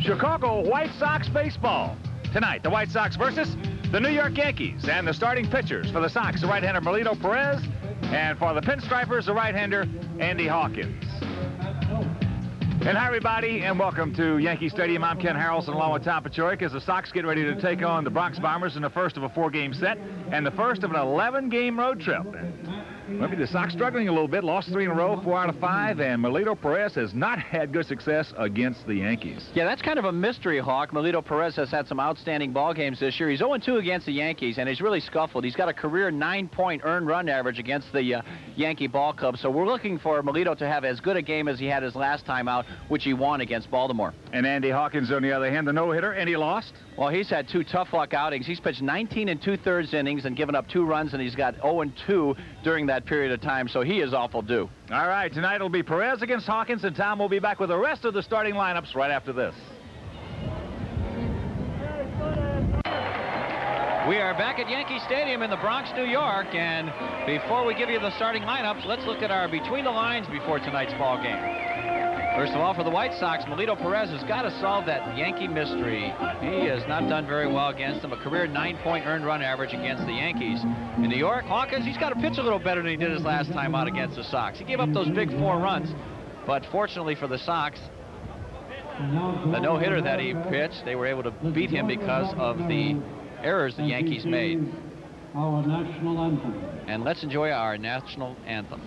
Chicago White Sox baseball. Tonight, the White Sox versus the New York Yankees. And the starting pitchers for the Sox, the right-hander Melito Perez, and for the Pinstripers, the right-hander Andy Hawkins. And hi, everybody, and welcome to Yankee Stadium. I'm Ken Harrelson along with Tom Pachorik as the Sox get ready to take on the Bronx Bombers in the first of a 4-game set and the first of an 11-game road trip. Maybe the Sox struggling a little bit, lost 3 in a row, 4 out of 5, and Melito Perez has not had good success against the Yankees. Yeah, that's kind of a mystery, Hawk. Melito Perez has had some outstanding ball games this year. He's 0-2 against the Yankees, and he's really scuffled. He's got a career 9-point earned run average against the Yankee ball club, so we're looking for Melito to have as good a game as he had his last time out, which he won against Baltimore. And Andy Hawkins, on the other hand, the no-hitter, and he lost? Well, he's had 2 tough luck outings. He's pitched 19 2/3 innings and given up 2 runs, and he's got 0-2 during that period of time, so he is awful due. All right, tonight it'll be Perez against Hawkins, and Tom will be back with the rest of the starting lineups right after this. We are back at Yankee Stadium in the Bronx, New York, and before we give you the starting lineups, let's look at our between the lines before tonight's ball game. First of all, for the White Sox, Melito Perez has got to solve that Yankee mystery. He has not done very well against them. A career 9-point earned run average against the Yankees. In New York, Hawkins, he's got to pitch a little better than he did his last time out against the Sox. He gave up those big 4 runs, but fortunately for the Sox, the no-hitter that he pitched, they were able to beat him because of the errors the Yankees made. Our national anthem. And let's enjoy our national anthem.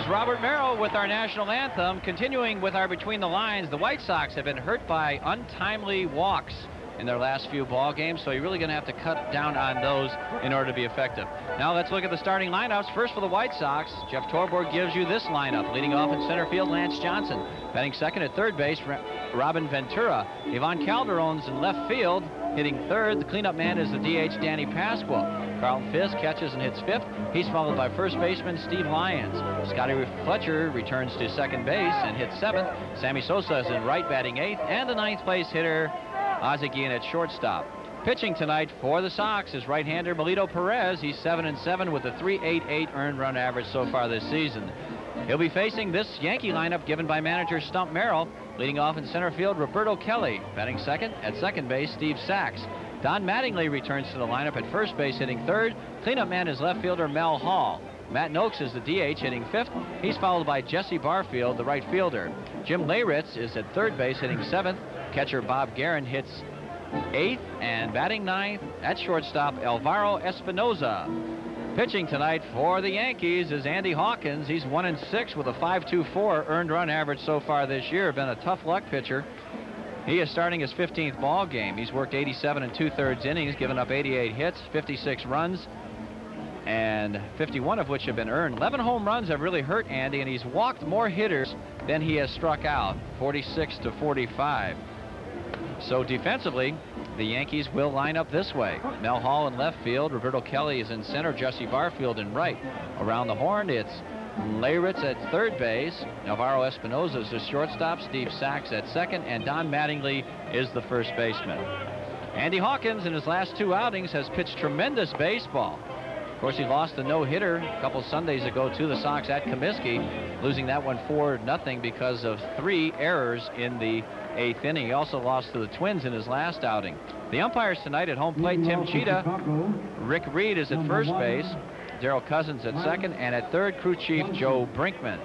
Robert Merrill with our national anthem. Continuing with our between the lines, the White Sox have been hurt by untimely walks in their last few ball games, so you're really going to have to cut down on those in order to be effective. Now let's look at the starting lineups. First for the White Sox, Jeff Torborg gives you this lineup. Leading off in center field, Lance Johnson. Batting second at third base, Robin Ventura. Ivan Calderon's in left field. Hitting third, the cleanup man is the DH Danny Pasquale. Carlton Fisk catches and hits fifth. He's followed by first baseman Steve Lyons. Scotty Fletcher returns to second base and hits seventh. Sammy Sosa is in right, batting eighth. And the ninth place hitter, Ozzie Guillen at shortstop. Pitching tonight for the Sox is right-hander Melito Perez. He's 7-7 with a 3.88 earned run average so far this season. He'll be facing this Yankee lineup given by manager Stump Merrill. Leading off in center field, Roberto Kelly. Batting second at second base, Steve Sachs. Don Mattingly returns to the lineup at first base, hitting third. Cleanup man is left fielder Mel Hall. Matt Noakes is the DH, hitting fifth. He's followed by Jesse Barfield, the right fielder. Jim Leyritz is at third base, hitting seventh. Catcher Bob Guerin hits eighth, and batting ninth at shortstop, Alvaro Espinoza. Pitching tonight for the Yankees is Andy Hawkins. He's 1-6 with a 5.24 earned run average so far this year. Been a tough luck pitcher. He is starting his 15th ball game. He's worked 87 2/3 innings, given up 88 hits, 56 runs, and 51 of which have been earned. 11 home runs have really hurt Andy, and he's walked more hitters than he has struck out, 46-45. So defensively, the Yankees will line up this way. Mel Hall in left field, Roberto Kelly is in center, Jesse Barfield in right. Around the horn, it's Leyritz at third base, Alvaro Espinoza is the shortstop, Steve Sachs at second, and Don Mattingly is the first baseman. Andy Hawkins in his last 2 outings has pitched tremendous baseball. Of course, he lost the no-hitter a couple Sundays ago to the Sox at Comiskey, losing that one 4-0 because of 3 errors in the 8th inning. He also lost to the Twins in his last outing. The umpires tonight at home plate, Tim Cheetah. Rick Reed is at first base. Darrell Cousins at second. And at third, crew chief Joe Brinkman.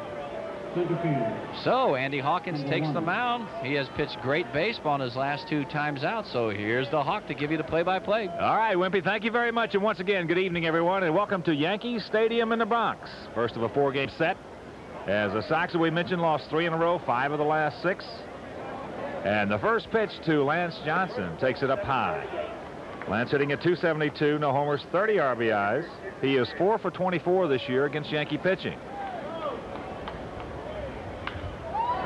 So Andy Hawkins takes the mound. He has pitched great baseball in his last 2 times out. So here's the Hawk to give you the play-by-play. All right, Wimpy, thank you very much. And once again, good evening, everyone, and welcome to Yankees Stadium in the Bronx. First of a 4-game set. As the Sox, as we mentioned, lost 3 in a row, 5 of the last 6. And the first pitch to Lance Johnson takes it up high. Lance hitting at .272, no homers, 30 RBIs. He is 4 for 24 this year against Yankee pitching.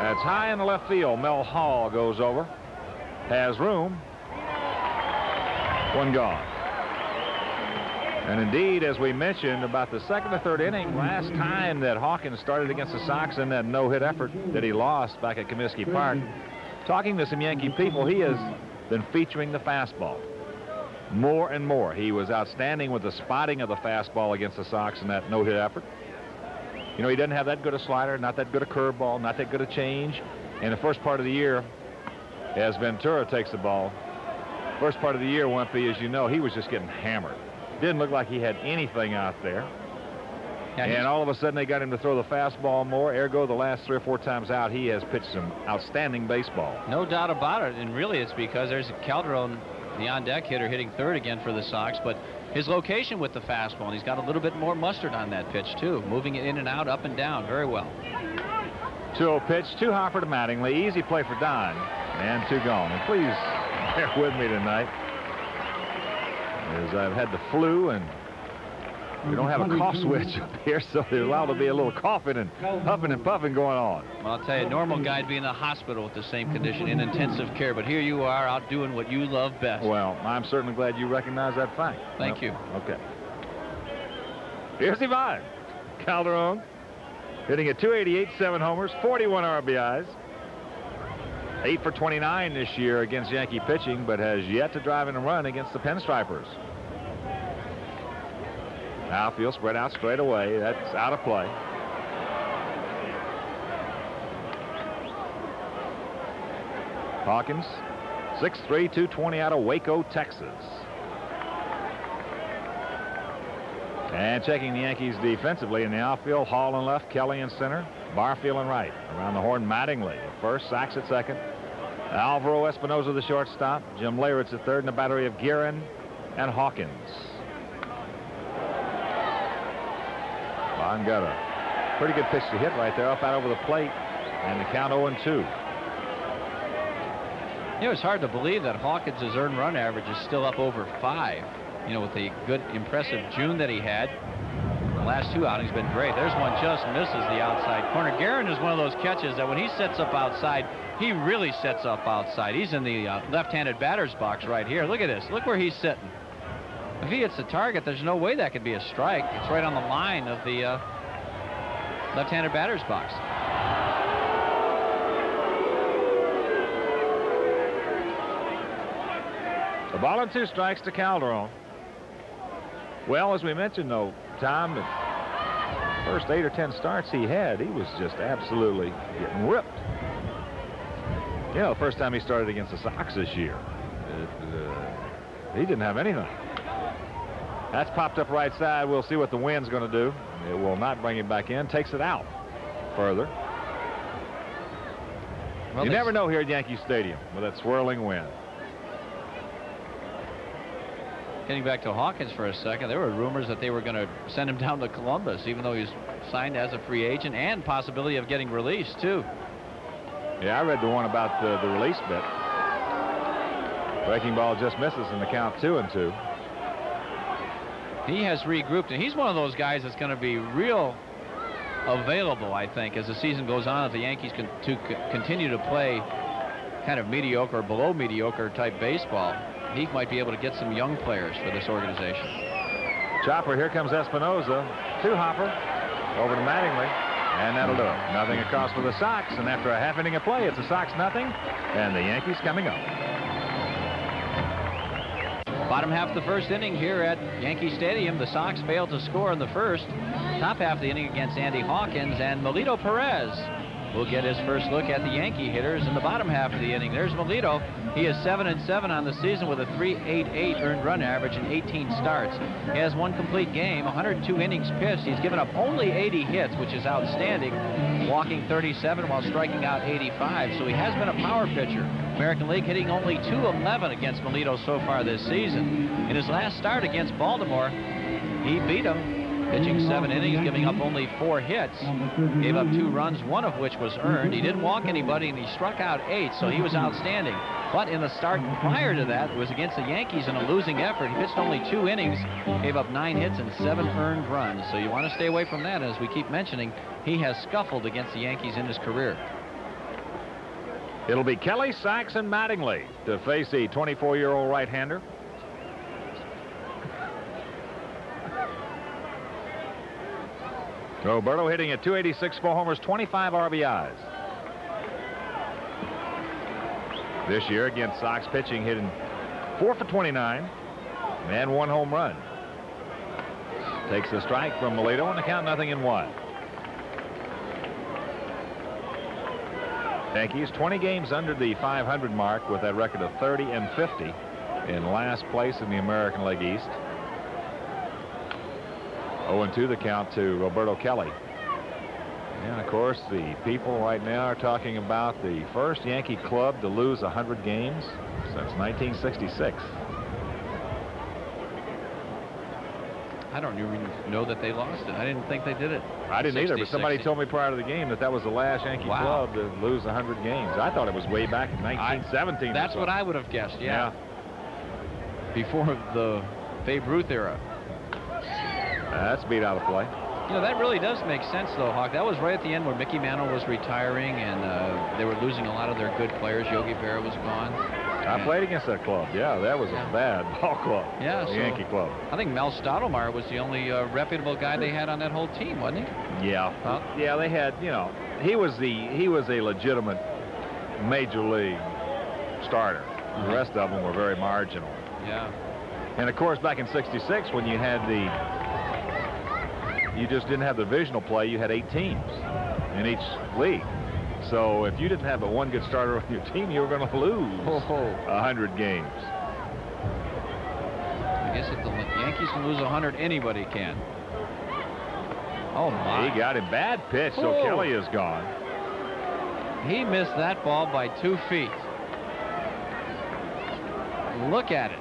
That's high in the left field. Mel Hall goes over. Has room. 1 gone. And indeed, as we mentioned about the second or third inning, last time that Hawkins started against the Sox in that no-hit effort that he lost back at Comiskey Park, talking to some Yankee people, he has been featuring the fastball more and more. He was outstanding with the spotting of the fastball against the Sox in that no-hit effort. You know, he doesn't have that good a slider, not that good a curveball, not that good a change. In the first part of the year, as Ventura takes the ball, first part of the year, Wimpy, as you know, he was just getting hammered. Didn't look like he had anything out there. Yeah, and all of a sudden, they got him to throw the fastball more. Ergo, the last 3 or 4 times out, he has pitched some outstanding baseball. No doubt about it. And really, it's because there's Calderon, the on-deck hitter, hitting third again for the Sox. But his location with the fastball, and he's got a little bit more mustard on that pitch, too. Moving it in and out, up and down, very well. 2-0 pitch, 2 hopper to Mattingly. Easy play for Don. And 2 gone. And please bear with me tonight, as I've had the flu, and we don't have a cough switch up here, so there's allowed to be a little coughing and huffing and puffing going on. Well, I'll tell you, a normal guy'd be in the hospital with the same condition, in intensive care, but here you are out doing what you love best. Well, I'm certainly glad you recognize that fact. Thank you. Okay. Here's Ivan Calderon, hitting at .288, 7 homers, 41 RBIs. 8 for 29 this year against Yankee pitching, but has yet to drive in a run against the Pinstripers. Outfield spread out straight away. That's out of play. Hawkins, 6'3", 220 out of Waco, Texas. And checking the Yankees defensively in the outfield, Hall in left, Kelly in center, Barfield in right. Around the horn, Mattingly at first, Sachs at second. Alvaro Espinosa the shortstop, Jim Leyritz at third, and a battery of Guerin and Hawkins. Vaughn got a pretty good pitch to hit right there, up out over the plate, and the count 0-2. You know, it's hard to believe that Hawkins' earned run average is still up over 5. You know, with the good, impressive June that he had. The last 2 outings been great. There's one just misses the outside corner. Guerin is one of those catches that when he sets up outside, he really sets up outside. He's in the left-handed batter's box right here. Look at this. Look where he's sitting. If he hits the target, there's no way that could be a strike. It's right on the line of the left-handed batter's box. A ball and 2 strikes to Calderon. Well, as we mentioned, though, Tom, the first 8 or 10 starts he had, he was just absolutely getting ripped. You know, the first time he started against the Sox this year, he didn't have anything. That's popped up right side. We'll see what the wind's going to do. It will not bring him back in. Takes it out further. Well, you never know here at Yankee Stadium with that swirling wind. Getting back to Hawkins for a second, there were rumors that they were going to send him down to Columbus, even though he's signed as a free agent, and possibility of getting released, too. Yeah, I read the one about the release bit. Breaking ball just misses in the count 2-2. He has regrouped, and he's one of those guys that's going to be real available, I think, as the season goes on, if the Yankees continue to play kind of mediocre, below mediocre type baseball. He might be able to get some young players for this organization. Chopper, here comes Espinosa. 2-hopper over to Mattingly, and that'll do it. Nothing across for the Sox, and after a half inning of play, it's the Sox nothing, and the Yankees coming up. Bottom half of the first inning here at Yankee Stadium. The Sox failed to score in the first. Top half of the inning against Andy Hawkins, and Melito Perez We'll get his first look at the Yankee hitters in the bottom half of the inning. There's Melito. He is 7-7 on the season with a .388 earned run average in 18 starts. He has one complete game, 102 innings pitched. He's given up only 80 hits, which is outstanding, walking 37 while striking out 85. So he has been a power pitcher. American League hitting only .211 against Melito so far this season. In his last start against Baltimore, he beat him, pitching 7 innings, giving up only 4 hits. Gave up 2 runs, one of which was earned. He didn't walk anybody, and he struck out 8, so he was outstanding. But in the start prior to that, it was against the Yankees in a losing effort. He pitched only 2 innings, gave up 9 hits and 7 earned runs. So you want to stay away from that. As we keep mentioning, he has scuffled against the Yankees in his career. It'll be Kelly, Sachs, and Mattingly to face the 24-year-old right-hander. Roberto hitting at .286, 4 homers, 25 RBIs. This year against Sox pitching, hitting 4 for 29 and 1 home run. Takes the strike from Melito and the count 0-1. Yankees 20 games under the 500 mark with that record of 30-50 in last place in the American League East. 0-2 the count to Roberto Kelly. And of course, the people right now are talking about the first Yankee club to lose 100 games since 1966. I don't even know that they lost it. I didn't think they did it. I didn't either, but somebody told me prior to the game that was the last Yankee club to lose 100 games. I thought it was way back in 1917. That's what I would have guessed, yeah. Before the Babe Ruth era. That's beat out of play. You know, that really does make sense, though, Hawk. That was right at the end where Mickey Mantle was retiring, and they were losing a lot of their good players. Yogi Berra was gone. I played against that club. Yeah, that was a bad ball club. Yeah, the Yankee club. I think Mel Stottlemyre was the only reputable guy they had on that whole team, wasn't he? Yeah. Huh? Yeah, they had, you know, he was a legitimate major league starter. The rest of them were very marginal. Yeah. And of course, back in '66, when you had you just didn't have the divisional play, you had 8 teams in each league. So if you didn't have one good starter on your team, you were going to lose 100 games. I guess if the Yankees can lose 100, anybody can. Oh, my. He got him. Bad pitch, so Kelly is gone. He missed that ball by 2 feet. Look at it.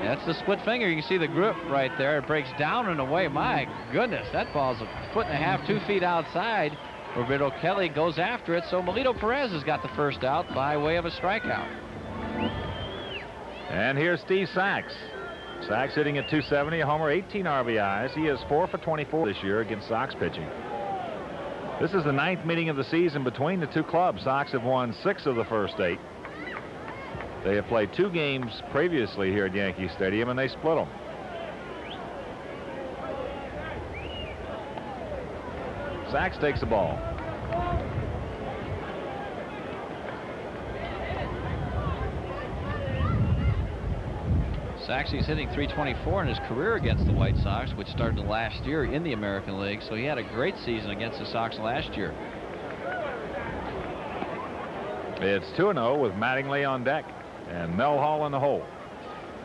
That's the split finger. You can see the grip right there. It breaks down and away. My goodness, that ball's 1.5 feet, 2 feet outside. Roberto Kelly goes after it, so Melito Perez has got the first out by way of a strikeout. And here's Steve Sachs. Sachs hitting at .270, a homer, 18 RBIs. He is 4 for 24 this year against Sox pitching. This is the 9th meeting of the season between the two clubs. Sox have won 6 of the first 8. They have played 2 games previously here at Yankee Stadium, and they split them. Sachs takes the ball. Sachs is hitting .324 in his career against the White Sox, which started last year in the American League, so he had a great season against the Sox last year. It's 2-0 with Mattingly on deck and Mel Hall in the hole.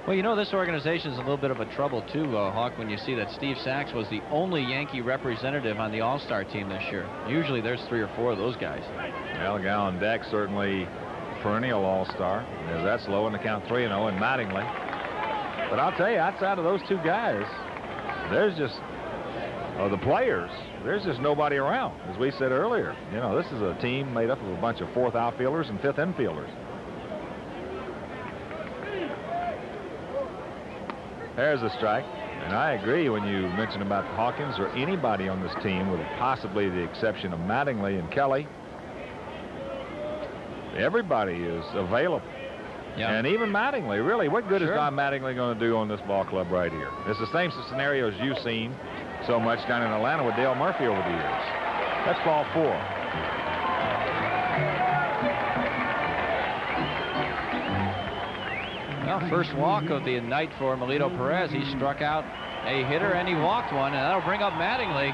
Well, you know, this organization is a little bit of a trouble, too, Hawk, when you see that Steve Sachs was the only Yankee representative on the All-Star team this year. Usually there's 3 or 4 of those guys. Well, the guy on deck, certainly perennial All-Star. As that's low in the count 3-0, and Mattingly. But I'll tell you, outside of those 2 guys, there's just, the players, there's just nobody around. As we said earlier, you know, this is a team made up of a bunch of 4th outfielders and 5th infielders. There's a strike, and I agree when you mention about Hawkins or anybody on this team, with possibly the exception of Mattingly and Kelly. Everybody is available. Yeah. And even Mattingly, really, what good is Don Mattingly going to do on this ball club right here? It's the same scenario as you've seen so much down in Atlanta with Dale Murphy over the years. That's ball 4. Well, First walk of the night for Melito Perez. He struck out a hitter and he walked one, and that'll bring up Mattingly.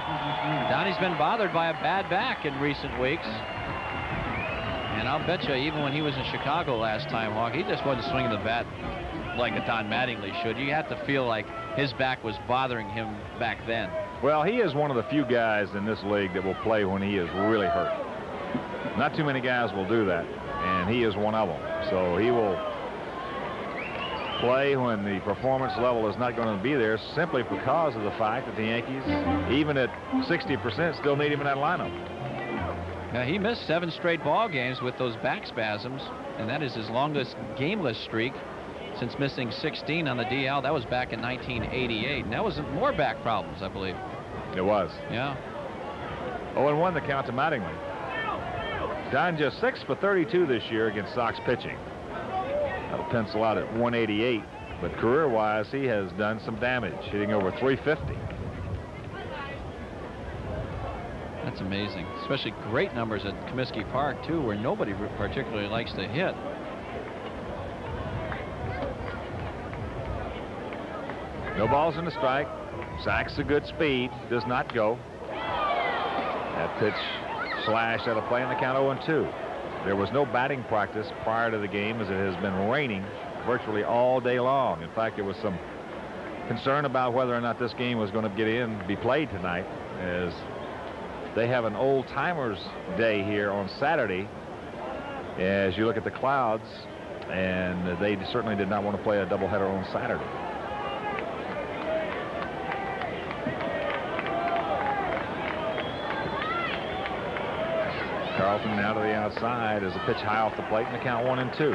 Donnie's been bothered by a bad back in recent weeks. And I'll bet you, even when he was in Chicago last time, Hawk, he just wasn't swinging the bat like a Don Mattingly should. You have to feel like his back was bothering him back then. Well, he is one of the few guys in this league that will play when he is really hurt. Not too many guys will do that, and he is one of them. So he will play when the performance level is not going to be there, simply because of the fact that the Yankees, even at 60%, still need him in that lineup. Now, he missed 7 straight ball games with those back spasms, and that is his longest gameless streak since missing 16 on the DL. That was back in 1988, and that was more back problems, I believe. It was. Yeah. 0-1 the count to Mattingly. Don just 6 for 32 this year against Sox pitching. That'll pencil out at 188, but career-wise, he has done some damage, hitting over 350. That's amazing. Especially great numbers at Comiskey Park, too, where nobody particularly likes to hit. No balls in the strike. Sacks a good speed. Does not go. That pitch slashed out of play in the count 0-2. There was no batting practice prior to the game, as it has been raining virtually all day long. In fact, there was some concern about whether or not this game was going to be played tonight, as they have an old timers day here on Saturday. As you look at the clouds, and they certainly did not want to play a doubleheader on Saturday. Carlton now to the outside as a pitch high off the plate, and the count 1-2.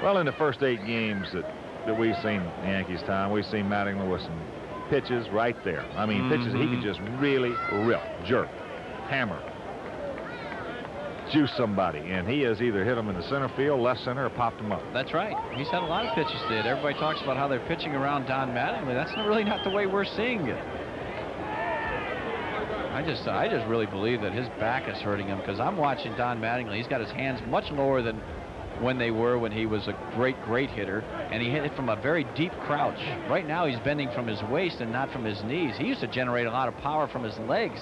Well, in the first 8 games that we've seen the Yankees time, we've seen Mattingly with some pitches right there. I mean, pitches he could just really rip, jerk, hammer, juice somebody, and he has either hit them in the center field, left center, or popped them up. That's right. He's had a lot of pitches to hit. Everybody talks about how they're pitching around Don Mattingly. That's really not the way we're seeing it. I just really believe that his back is hurting him, because I'm watching Don Mattingly. He's got his hands much lower than when they were when he was a great hitter, and he hit it from a very deep crouch. Right now he's bending from his waist and not from his knees. He used to generate a lot of power from his legs.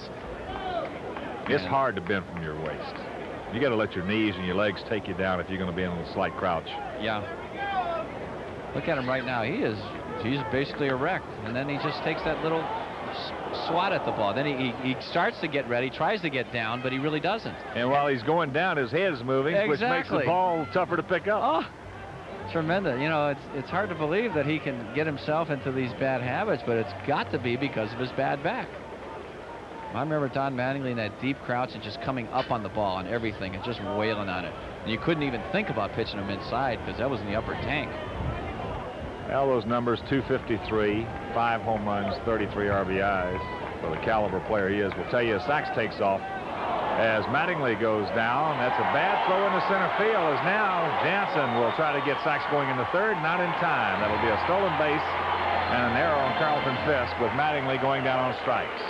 It's hard to bend from your waist. You got to let your knees and your legs take you down if you're going to be in a slight crouch. Yeah. Look at him right now. He's basically erect, and then he just takes that little swat at the ball. Then he starts to get ready, tries to get down, but he really doesn't. And while he's going down, his head is moving, which makes the ball tougher to pick up. Oh, tremendous. You know, it's hard to believe that he can get himself into these bad habits, but it's got to be because of his bad back. I remember Don Mattingly in that deep crouch and just coming up on the ball and everything and just wailing on it. And you couldn't even think about pitching him inside because that was in the upper tank. Well, those numbers, 253, 5 home runs, 33 RBIs. For the caliber player he is, will tell you as Sachs takes off. As Mattingly goes down, that's a bad throw into center field, as now Jansen will try to get Sachs going in the third. Not in time. That'll be a stolen base and an error on Carlton Fisk, with Mattingly going down on strikes.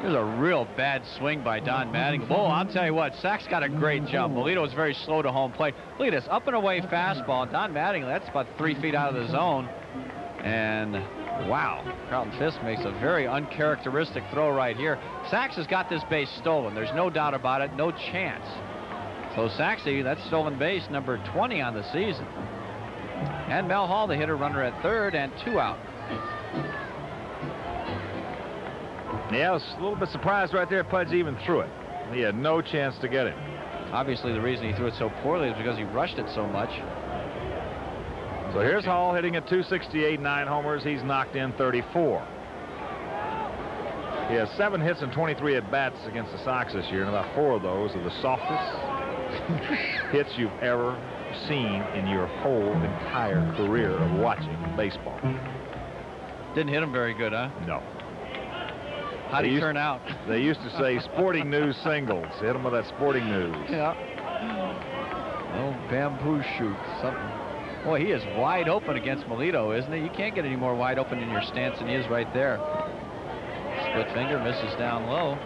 There's a real bad swing by Don Mattingly. Oh, I'll tell you what, Sachs got a great jump. Melito was very slow to home plate. Look at this, up and away fastball. Don Mattingly, that's about 3 feet out of the zone. And wow, Carlton Fisk makes a very uncharacteristic throw right here. Sachs has got this base stolen. There's no doubt about it, no chance. So Saxey, that's stolen base number 20 on the season. And Mel Hall, the hitter, runner at third, and 2 out. Yeah, I was a little bit surprised right there. Pudge even threw it. He had no chance to get it. Obviously, the reason he threw it so poorly is because he rushed it so much. So here's Hall hitting at 268, 9 homers. He's knocked in 34. He has 7 hits and 23 at-bats against the Sox this year, and about 4 of those are the softest hits you've ever seen in your whole entire career of watching baseball. Didn't hit him very good, huh? No. How did he turn out? They used to say Sporting News singles. Hit him with that Sporting News. Yeah. Oh, bamboo shoot, something. Boy, he is wide open against Melito, isn't he? You can't get any more wide open in your stance than he is right there. Split finger, misses down low.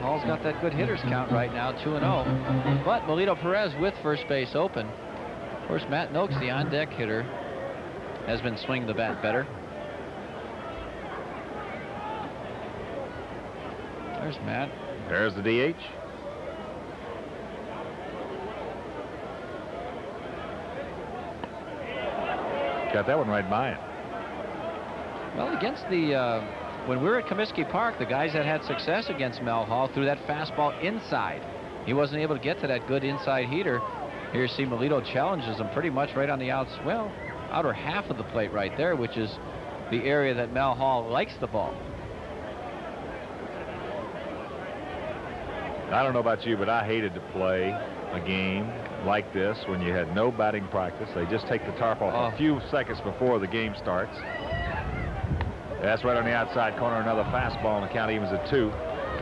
Hall's got that good hitters count right now, 2-0. But Melito Perez with first base open. Of course, Matt Noakes, the on-deck hitter, has been swinging the bat better. There's Matt. There's the DH. Got that one right by him. Well, against the when we were at Comiskey Park, the guys that had success against Mel Hall threw that fastball inside. He wasn't able to get to that good inside heater. Here you see Melito challenges him pretty much right on the outer half of the plate right there, which is the area that Mel Hall likes the ball. I don't know about you, but I hated to play a game like this when you had no batting practice. They just take the tarp off a few seconds before the game starts. That's right on the outside corner, another fastball, and the count evens at 2.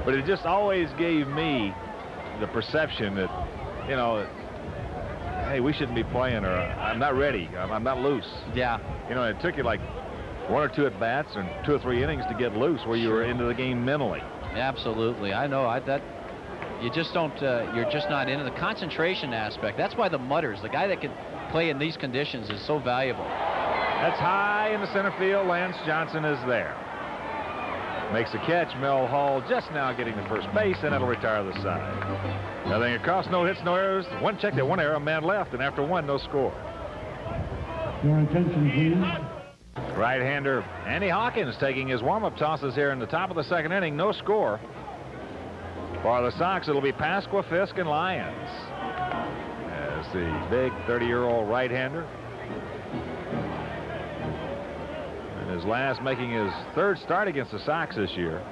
But it just always gave me the perception that, you know, hey, we shouldn't be playing, or I'm not ready, I'm not loose. Yeah. You know, it took you like 1 or 2 at bats and 2 or 3 innings to get loose where you were into the game mentally. Absolutely. I know that you just don't, you're just not into the concentration aspect. That's why the mutters, the guy that can play in these conditions, is so valuable. That's high in the center field. Lance Johnson is there. Makes the catch. Mel Hall just now getting to first base, and it'll retire the side. Nothing across, no hits, no errors. One check, that 1 error, a man left, and after 1, no score. Your attention, please. Right-hander Andy Hawkins taking his warm-up tosses here in the top of the 2nd inning. No score. For the Sox, it'll be Pasqua, Fisk, and Lyons as the big 30-year-old right-hander. And his last making his 3rd start against the Sox this year.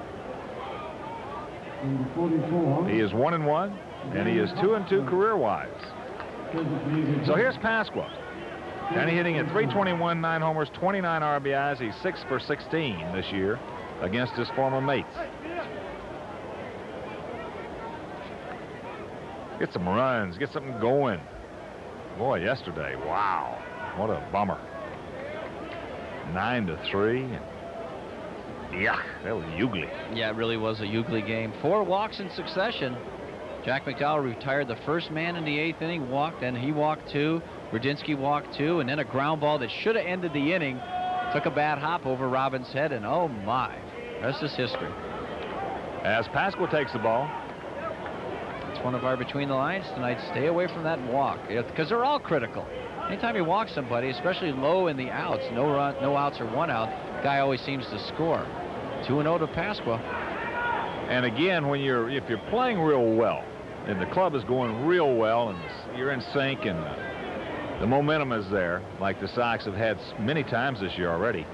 Number 44. He is 1-1, and he is 2-2 career-wise. So here's Pasqua. And he's hitting at .321, 9 homers, 29 RBIs. He's 6 for 16 this year against his former mates. Get some runs, get something going. Boy, yesterday, wow, what a bummer. 9-3. Yuck, that was ugly. Yeah, it really was a ugly game. 4 walks in succession. Jack McDowell retired the first man in the 8th inning, walked, and he walked 2. Rudinsky walked 2, and then a ground ball that should have ended the inning took a bad hop over Robbins' head, and oh my, rest is history. As Pasqua takes the ball. It's one of our between the lines tonight. Stay away from that walk, because they're all critical. Anytime you walk somebody, especially low in the outs, no outs or 1 out, guy always seems to score. 2-0 to Pasqua. And again, when if you're playing real well, and the club is going real well, and you're in sync, and the momentum is there, like the Sox have had many times this year already,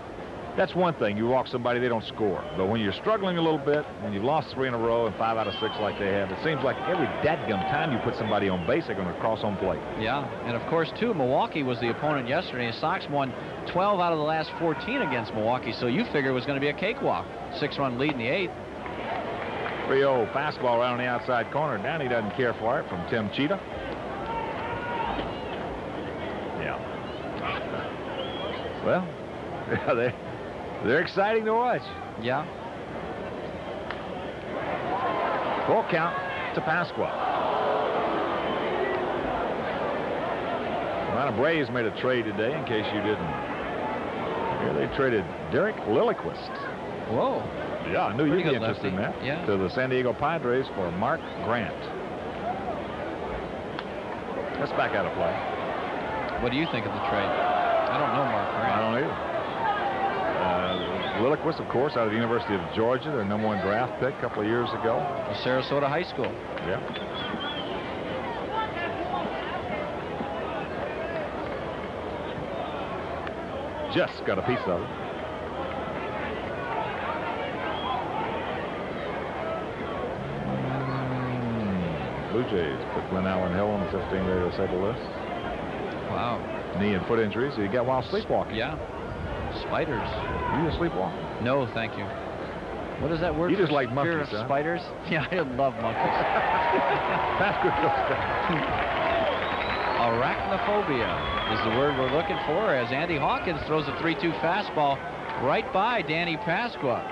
that's one thing. You walk somebody, they don't score. But when you're struggling a little bit, when you've lost 3 in a row and 5 out of 6 like they have, it seems like every dadgum time you put somebody on base, they're going to cross home plate. Yeah, and of course, too, Milwaukee was the opponent yesterday. The Sox won 12 out of the last 14 against Milwaukee, so you figure it was going to be a cakewalk. 6-run lead in the 8th. 3-0 fastball right on the outside corner. Downey doesn't care for it from Tim Cheetah. Yeah. Well, they're exciting to watch. Yeah. Full count to Pasqua. Atlanta Braves made a trade today, in case you didn't. Here they traded Derek Lilliquist. Whoa. Yeah, I knew you'd be interested in that. Yeah. To the San Diego Padres for Mark Grant. That's back out of play. What do you think of the trade? I don't know Mark Grant. I don't either. Lilliquist, of course, out of the University of Georgia, their #1 draft pick a couple of years ago. Sarasota High School. Yeah. Just got a piece of it. Blue Jays put Glenn Allen Hill on the 15-day disabled list. Wow. Knee and foot injuries he got while sleepwalking. Yeah. Spiders. You a sleepwalker? No, thank you. What is that word? You just like monkeys, huh? Spiders? Yeah, I love monkeys. That's good. Arachnophobia is the word we're looking for as Andy Hawkins throws a 3-2 fastball right by Danny Pasqua.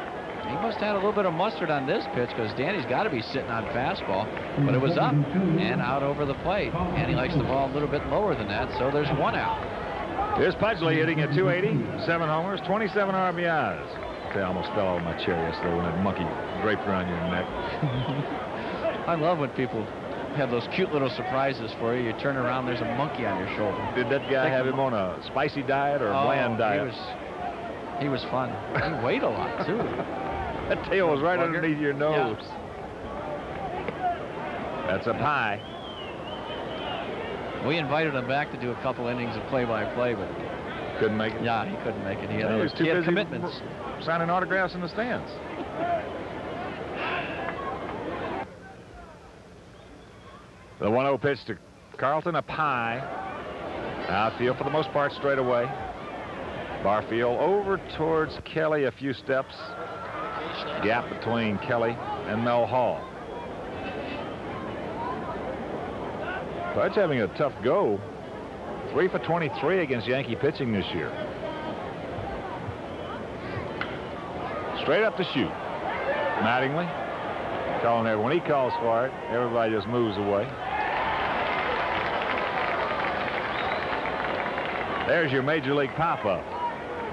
He must have had a little bit of mustard on this pitch because Danny's got to be sitting on fastball. But it was up and out over the plate. And he likes the ball a little bit lower than that, so there's 1 out. Here's Pudgley hitting at 280, 7 homers, 27 RBIs. I almost fell out of my chair yesterday when that monkey draped around your neck. I love when people have those cute little surprises for you. You turn around, there's a monkey on your shoulder. Did that guy have him on a spicy diet or a bland diet? He was fun. He weighed a lot, too. That tail was right underneath your nose. Yeah. That's up high. We invited him back to do a couple innings of play-by-play, but couldn't make it. Yeah, he couldn't make it. He was too busy commitments. Signing autographs in the stands. The 1-0 pitch to Carlton, up high. Outfield for the most part straight away. Barfield over towards Kelly a few steps. Gap between Kelly and Mel Hall. Pudge having a tough go. 3 for 23 against Yankee pitching this year. Straight up to shoot. Mattingly calling everyone. When he calls for it, everybody just moves away. There's your major league pop-up,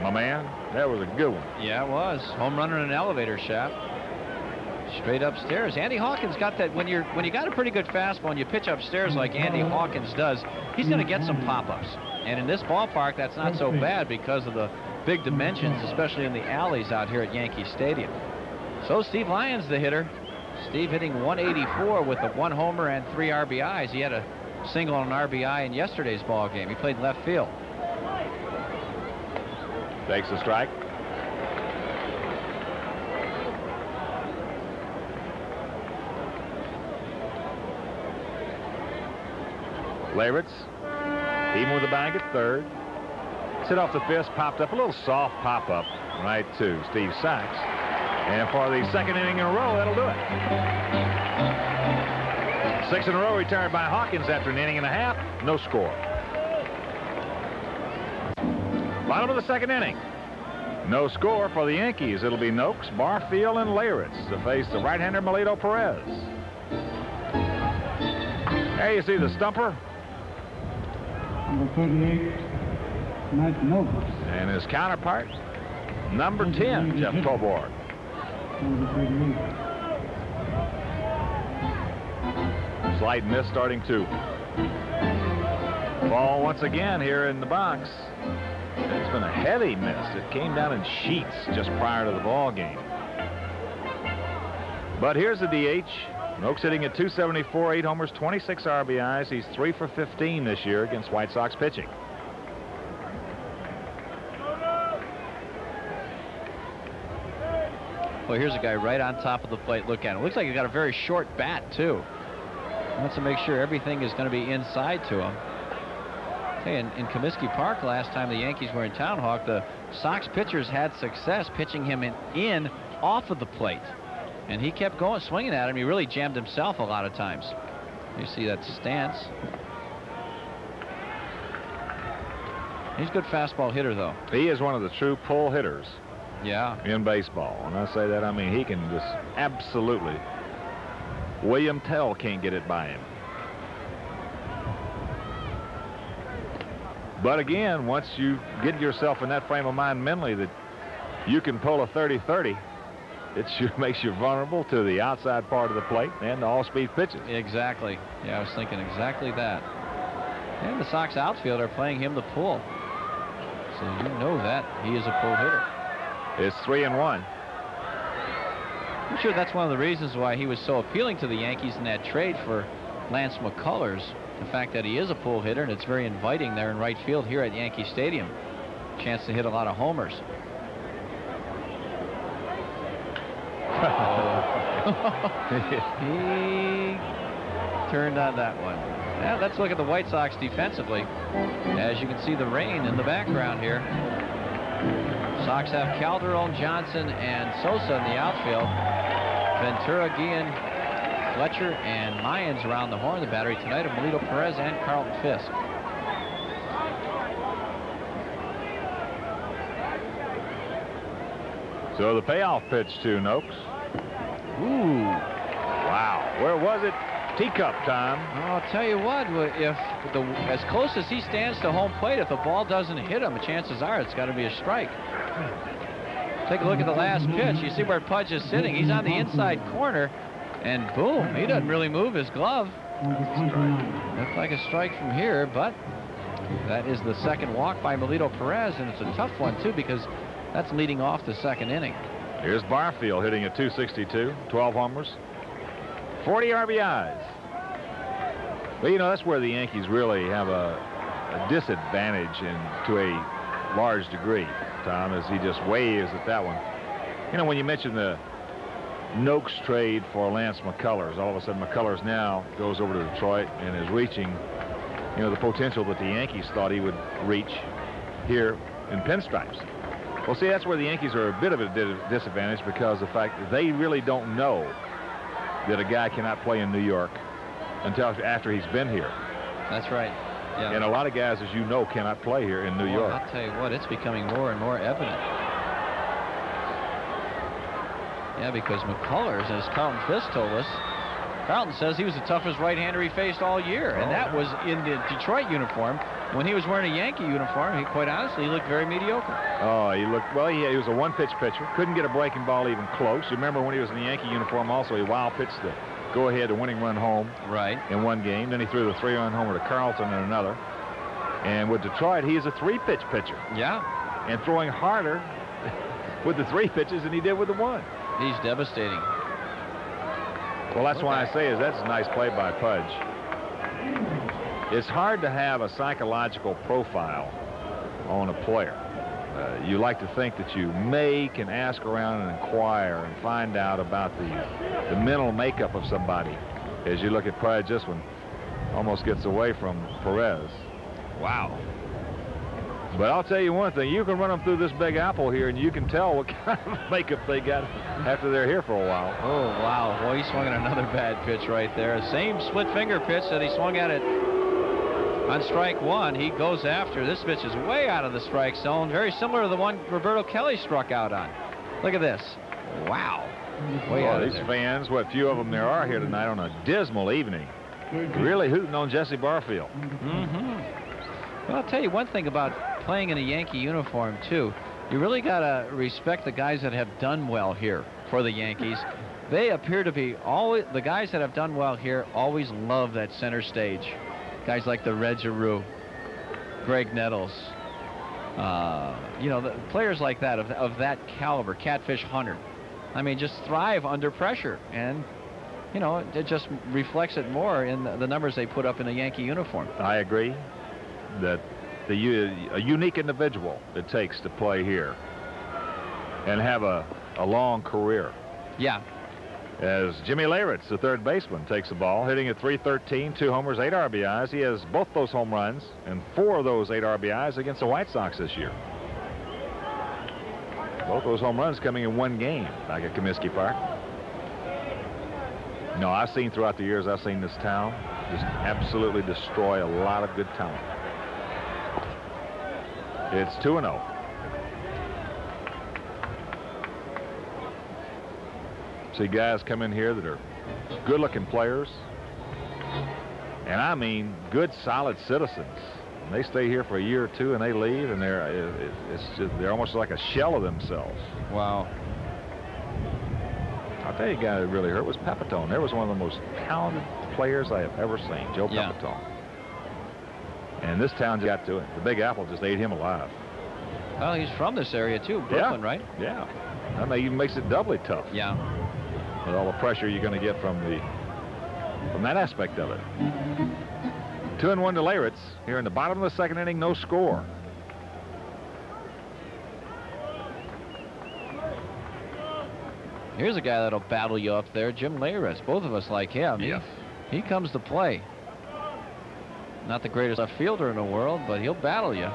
my man. That was a good one. Yeah, it was. Home run in an elevator shaft. Straight upstairs. Andy Hawkins got that. When you got a pretty good fastball and you pitch upstairs like Andy Hawkins does, he's going to get some pop-ups. And in this ballpark, that's not so bad because of the big dimensions, especially in the alleys out here at Yankee Stadium. So Steve Lyons, the hitter. Steve hitting 184 with a 1 homer and 3 RBIs. He had a single and an RBI in yesterday's ball game. He played left field. Takes a strike. Leyritz, even with the bag at third. Hit off the fist, popped up a little soft pop-up right to Steve Sachs. And for the second inning in a row, that'll do it. 6 in a row retired by Hawkins after an inning and a half. No score. Bottom of the second inning. No score for the Yankees. It'll be Noakes, Barfield, and Leyritz to face the right-hander Melito Perez. There you see the stumper. Number 38, Mike Noakes. And his counterpart, number 10, Jeff Toborg. Number 38. Slight miss starting 2. Ball once again here in the box. It's been a heavy miss. It came down in sheets just prior to the ball game. But here's the DH. Noakes hitting at 274, 8 homers, 26 RBIs. He's 3 for 15 this year against White Sox pitching. Well, here's a guy right on top of the plate. Look at him. Looks like he's got a very short bat, too. Wants to make sure everything is going to be inside to him. Hey, in Comiskey Park last time the Yankees were in Town Hawk, the Sox pitchers had success pitching him in off of the plate. And he kept going, swinging at him. He really jammed himself a lot of times. You see that stance. He's a good fastball hitter, though. He is one of the true pull hitters. Yeah. In baseball. When I say that, I mean he can just absolutely. William Tell can't get it by him. But again, once you get yourself in that frame of mind mentally that you can pull a 30-30, it makes you vulnerable to the outside part of the plate and the all-speed pitches. Exactly. Yeah, I was thinking exactly that. And the Sox outfielder playing him the pull. So you know that he is a pull hitter. It's 3-1. I'm sure that's one of the reasons why he was so appealing to the Yankees in that trade for Lance McCullers. The fact that he is a pull hitter, and it's very inviting there in right field here at Yankee Stadium. Chance to hit a lot of homers. He turned on that one. Now let's look at the White Sox defensively. As you can see the rain in the background here. Sox have Calderon, Johnson, and Sosa in the outfield. Ventura, Guillen, Fletcher, and Mayans around the horn. The battery tonight of Melito Perez and Carlton Fisk. So the payoff pitch to Noakes. Ooh. Wow. Where was it? Teacup time. I'll tell you what, if as close as he stands to home plate, if the ball doesn't hit him, chances are it's got to be a strike. Take a look at the last pitch. You see where Pudge is sitting. He's on the inside corner, and boom, he doesn't really move his glove. Looks like a strike from here, but that is the second walk by Melito Perez, and it's a tough one, too, because that's leading off the second inning. Here's Barfield hitting at .262, 12 homers, 40 RBIs. Well, you know, that's where the Yankees really have a disadvantage to a large degree, Tom, as he just waves at that one. You know, when you mentioned the Noakes trade for Lance McCullers, all of a sudden McCullers now goes over to Detroit and is reaching, you know, the potential that the Yankees thought he would reach here in pinstripes. Well, see, that's where the Yankees are a bit of a disadvantage, because of the fact that they really don't know that a guy cannot play in New York until after he's been here. That's right. Yeah. And a lot of guys, as you know, cannot play here in New York. I'll tell you what, it's becoming more and more evident. Yeah, because McCullers, as Carlton Fisk told us, Carlton says he was the toughest right-hander he faced all year, and that was in the Detroit uniform. When he was wearing a Yankee uniform, he, quite honestly, he looked very mediocre. Oh, he looked, well, he was a one-pitch pitcher. Couldn't get a breaking ball even close. You remember when he was in the Yankee uniform also, he wild pitched the go-ahead, a winning run home in one game. Then he threw the 3-run homer to Carlton in another. And with Detroit, he is a 3-pitch pitcher. Yeah. And throwing harder with the 3 pitches than he did with the 1. He's devastating. Well, that's why I say is that's a nice play by Pudge. It's hard to have a psychological profile on a player. You like to think that you can ask around and inquire and find out about the mental makeup of somebody. As you look at Pudge, this one almost gets away from Perez. Wow. But I'll tell you one thing, you can run them through this Big Apple here and you can tell what kind of makeup they got after they're here for a while. Oh, wow. Well, he swung at another bad pitch right there. Same split finger pitch that he swung at it on strike 1. He goes after. This pitch is way out of the strike zone, very similar to the one Roberto Kelly struck out on. Look at this. Wow. Way out of these there. fans, what few of them there are here tonight on a dismal evening, really hooting on Jesse Barfield. Well, I'll tell you one thing about playing in a Yankee uniform, too. You really got to respect the guys that have done well here for the Yankees. They appear to be always, the guys that have done well here always love that center stage. Guys like the Red Giroux, Greg Nettles, you know, the players like that, of that caliber, Catfish Hunter. I mean, just thrive under pressure, and, you know, it just reflects it more in the numbers they put up in a Yankee uniform. I agree that a unique individual it takes to play here and have a long career. Yeah. As Jimmy Leyritz, the third baseman, takes the ball, hitting at .313, 2 homers, 8 RBIs. He has both those home runs and 4 of those 8 RBIs against the White Sox this year. Both those home runs coming in one game back at Comiskey Park. No, I've seen throughout the years, I've seen this town just absolutely destroy a lot of good talent. It's 2-0. See guys come in here that are good-looking players, and I mean good, solid citizens. And they stay here for a year or two, and they leave, and they're almost like a shell of themselves. Wow. I'll tell you, a guy that really hurt was Pepitone. There was one of the most talented players I have ever seen, Joe Pepitone. And this town got to it. The Big Apple just ate him alive. Well, he's from this area, too, Brooklyn, right? Yeah. That even makes it doubly tough. Yeah. With all the pressure you're going to get from that aspect of it. 2-1 to Leyritz here in the bottom of the second inning, no score. Here's a guy that'll battle you up there, Jim Leyritz. Both of us like him. Yeah. He comes to play. Not the greatest left fielder in the world, but he'll battle you.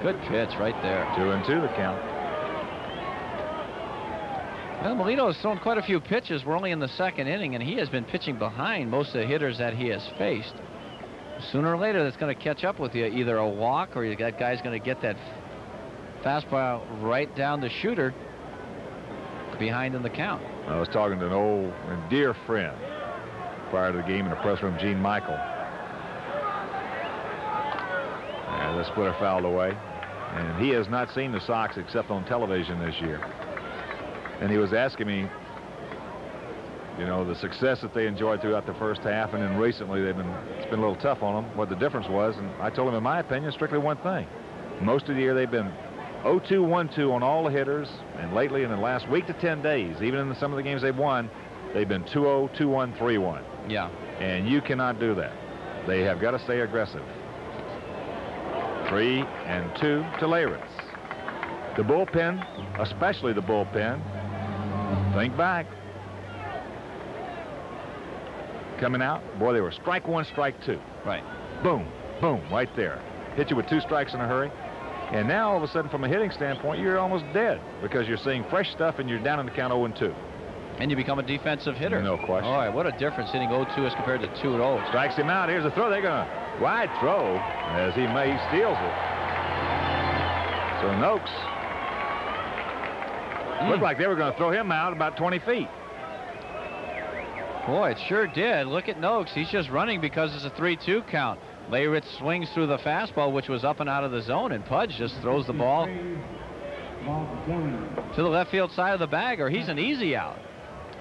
Good pitch right there. 2-2 the count. Well, Molino has thrown quite a few pitches. We're only in the second inning, and he has been pitching behind most of the hitters that he has faced. Sooner or later, that's going to catch up with you. Either a walk, or that guy's going to get that fastball right down the shooter. behind in the count. I was talking to an old and dear friend prior to the game in the press room, Gene Michael. And the splitter fouled away. And he has not seen the Sox except on television this year. And he was asking me, you know, the success that they enjoyed throughout the first half, and then recently it's been a little tough on them, what the difference was. And I told him, in my opinion, strictly one thing. Most of the year they've been 0-2, 1-2 on all the hitters, and lately in the last week to 10 days, even in some of the games they've won, they've been 2-0, 2-1, 3-1. Yeah. And you cannot do that. They have got to stay aggressive. 3-2 to Leyritz. The bullpen, especially the bullpen, think back. Coming out, boy, they were strike one, strike two. Right. Boom, boom, right there. Hit you with 2 strikes in a hurry. And now, all of a sudden, from a hitting standpoint, you're almost dead because you're seeing fresh stuff and you're down in the count 0-2. And you become a defensive hitter. No question. All right, what a difference hitting 0-2 as compared to 2-0. Strikes him out. Here's a throw. They're going to wide throw as he steals it. So Noakes looked like they were going to throw him out about 20 feet. Boy, it sure did. Look at Noakes. He's just running because it's a 3-2 count. Leyritz swings through the fastball, which was up and out of the zone, and Pudge just throws the ball to the left field side of the bag, or he's an easy out.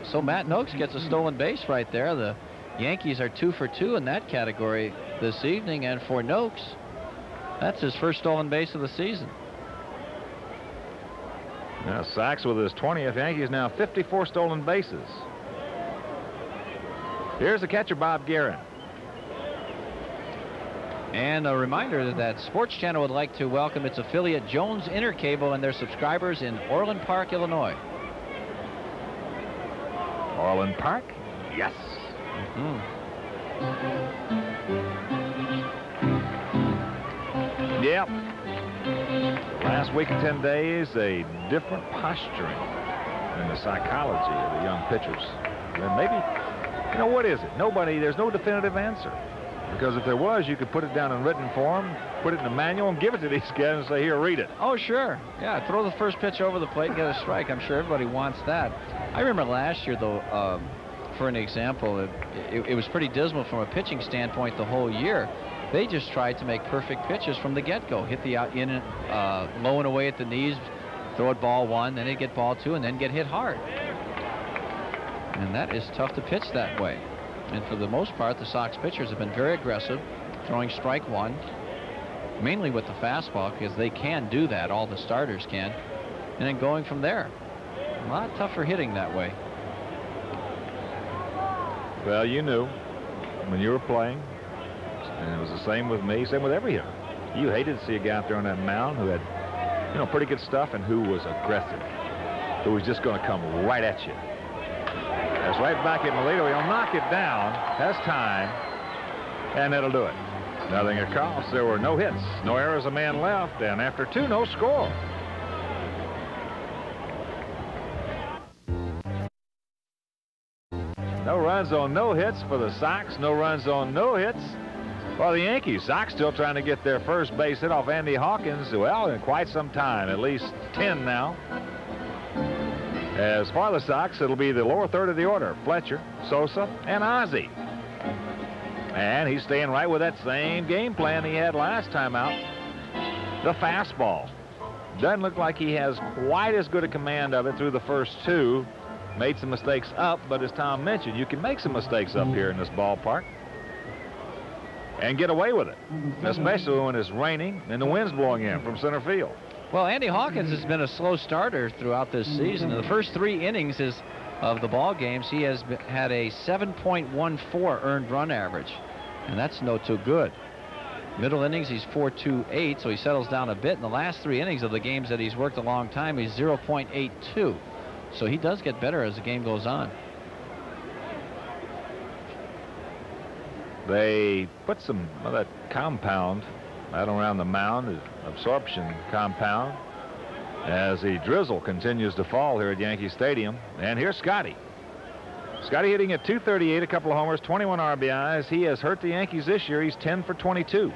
So Matt Noakes gets a stolen base right there. The Yankees are 2 for 2 in that category this evening, and for Noakes, that's his first stolen base of the season. Now Sox with his 20th. Yankees now 54 stolen bases. Here's the catcher, Bob Guerin. And a reminder that Sports Channel would like to welcome its affiliate Jones Intercable and their subscribers in Orland Park, Illinois. Orland Park? Yes. Yep. Last week and 10 days, a different posturing in the psychology of the young pitchers. And maybe, you know, what is it? There's no definitive answer. Because if there was, you could put it down in written form, put it in a manual, and give it to these guys and say, here, read it. Oh, sure. Yeah, throw the first pitch over the plate and get a strike. I'm sure everybody wants that. I remember last year, though, for an example, it was pretty dismal from a pitching standpoint the whole year. They just tried to make perfect pitches from the get-go. Hit the out in low and away at the knees, throw it ball 1, then they'd get ball 2, and then get hit hard. And that is tough to pitch that way. And for the most part, the Sox pitchers have been very aggressive, throwing strike 1, mainly with the fastball, because they can do that. All the starters can. And then going from there. A lot tougher hitting that way. Well, you knew when you were playing, and it was the same with me, same with every hitter. You hated to see a guy out there on that mound who had, you know, pretty good stuff and who was aggressive, who was just going to come right at you. That's right back at Melito. He'll knock it down, has time, and that'll do it. Nothing across. There were no hits, no errors, a man left, and after 2, no score. No runs on no hits for the Sox. No runs on no hits for the Yankees. Sox still trying to get their first base hit off Andy Hawkins, well, in quite some time, at least 10 now. As far as the Sox, it'll be the lower third of the order. Fletcher, Sosa, and Ozzie. And he's staying right with that same game plan he had last time out. The fastball. Doesn't look like he has quite as good a command of it through the first 2. Made some mistakes up, but as Tom mentioned, you can make some mistakes up here in this ballpark and get away with it, especially when it's raining and the wind's blowing in from center field. Well, Andy Hawkins has been a slow starter throughout this season. In the first 3 innings of the ball games, he has had a 7.14 earned run average, and that's no too good. Middle innings, he's 4.28, so he settles down a bit. In the last 3 innings of the games that he's worked a long time, he's 0.82. So he does get better as the game goes on. They put some of that compound out around the mound, absorption compound, as the drizzle continues to fall here at Yankee Stadium. And here's Scotty. Scotty hitting at .238, a couple of homers, 21 RBIs. He has hurt the Yankees this year. He's 10 for 22.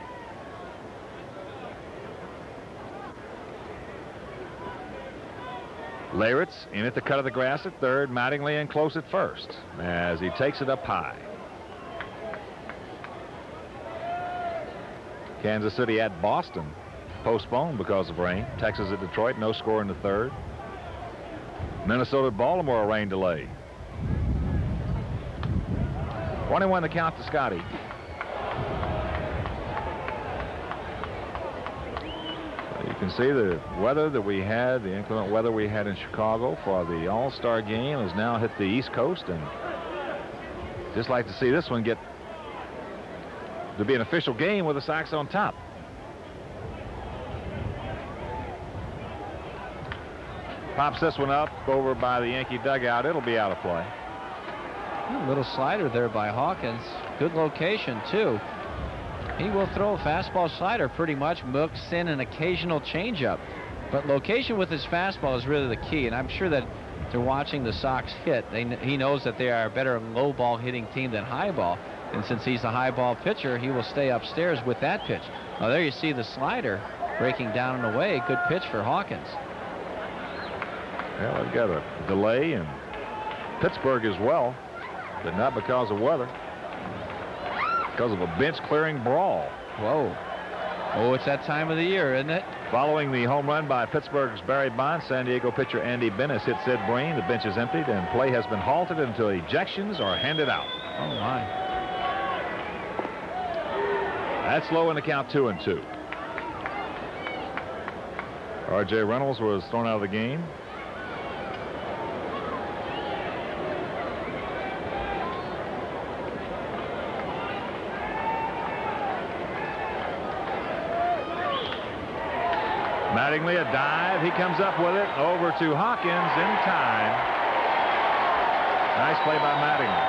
Leyritz in at the cut of the grass at third. Mattingly in close at first as he takes it up high. Kansas City at Boston postponed because of rain. Texas at Detroit, no score in the third. Minnesota at Baltimore, a rain delay. 21 to count to Scotty. You can see the weather that we had, the inclement weather we had in Chicago for the All-Star game has now hit the East Coast, and just like to see this one get to be an official game with the Sox on top. Pops this one up over by the Yankee dugout. It'll be out of play. A little slider there by Hawkins. Good location, too. He will throw a fastball slider pretty much, mix in an occasional changeup. But location with his fastball is really the key, and I'm sure that they're watching the Sox hit. He knows that they are a better low ball hitting team than high ball, and since he's a high ball pitcher, he will stay upstairs with that pitch. Now there you see the slider breaking down and away. Good pitch for Hawkins. Well, they've got a delay in Pittsburgh as well, but not because of weather. Because of a bench-clearing brawl. Whoa. Oh, it's that time of the year, isn't it? Following the home run by Pittsburgh's Barry Bonds, San Diego pitcher Andy Bennis hit Sid Breen. The bench is emptied, and play has been halted until ejections are handed out. Oh, my. That's low in the count, 2-2. R.J. Reynolds was thrown out of the game. Mattingly, a dive. He comes up with it over to Hawkins in time. Nice play by Mattingly.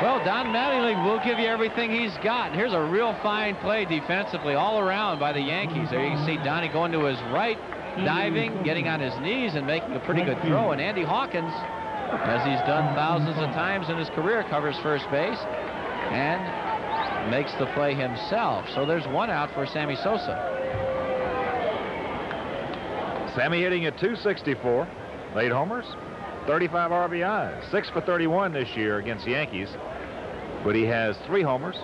Well, Don Mattingly will give you everything he's got. Here's a real fine play defensively all around by the Yankees. There you can see Donnie going to his right, diving, getting on his knees, and making a pretty good throw. And Andy Hawkins, as he's done thousands of times in his career, covers first base and makes the play himself. So there's one out for Sammy Sosa. Sammy hitting at .264, 8 homers, 35 RBIs, 6 for 31 this year against the Yankees, but he has 3 homers.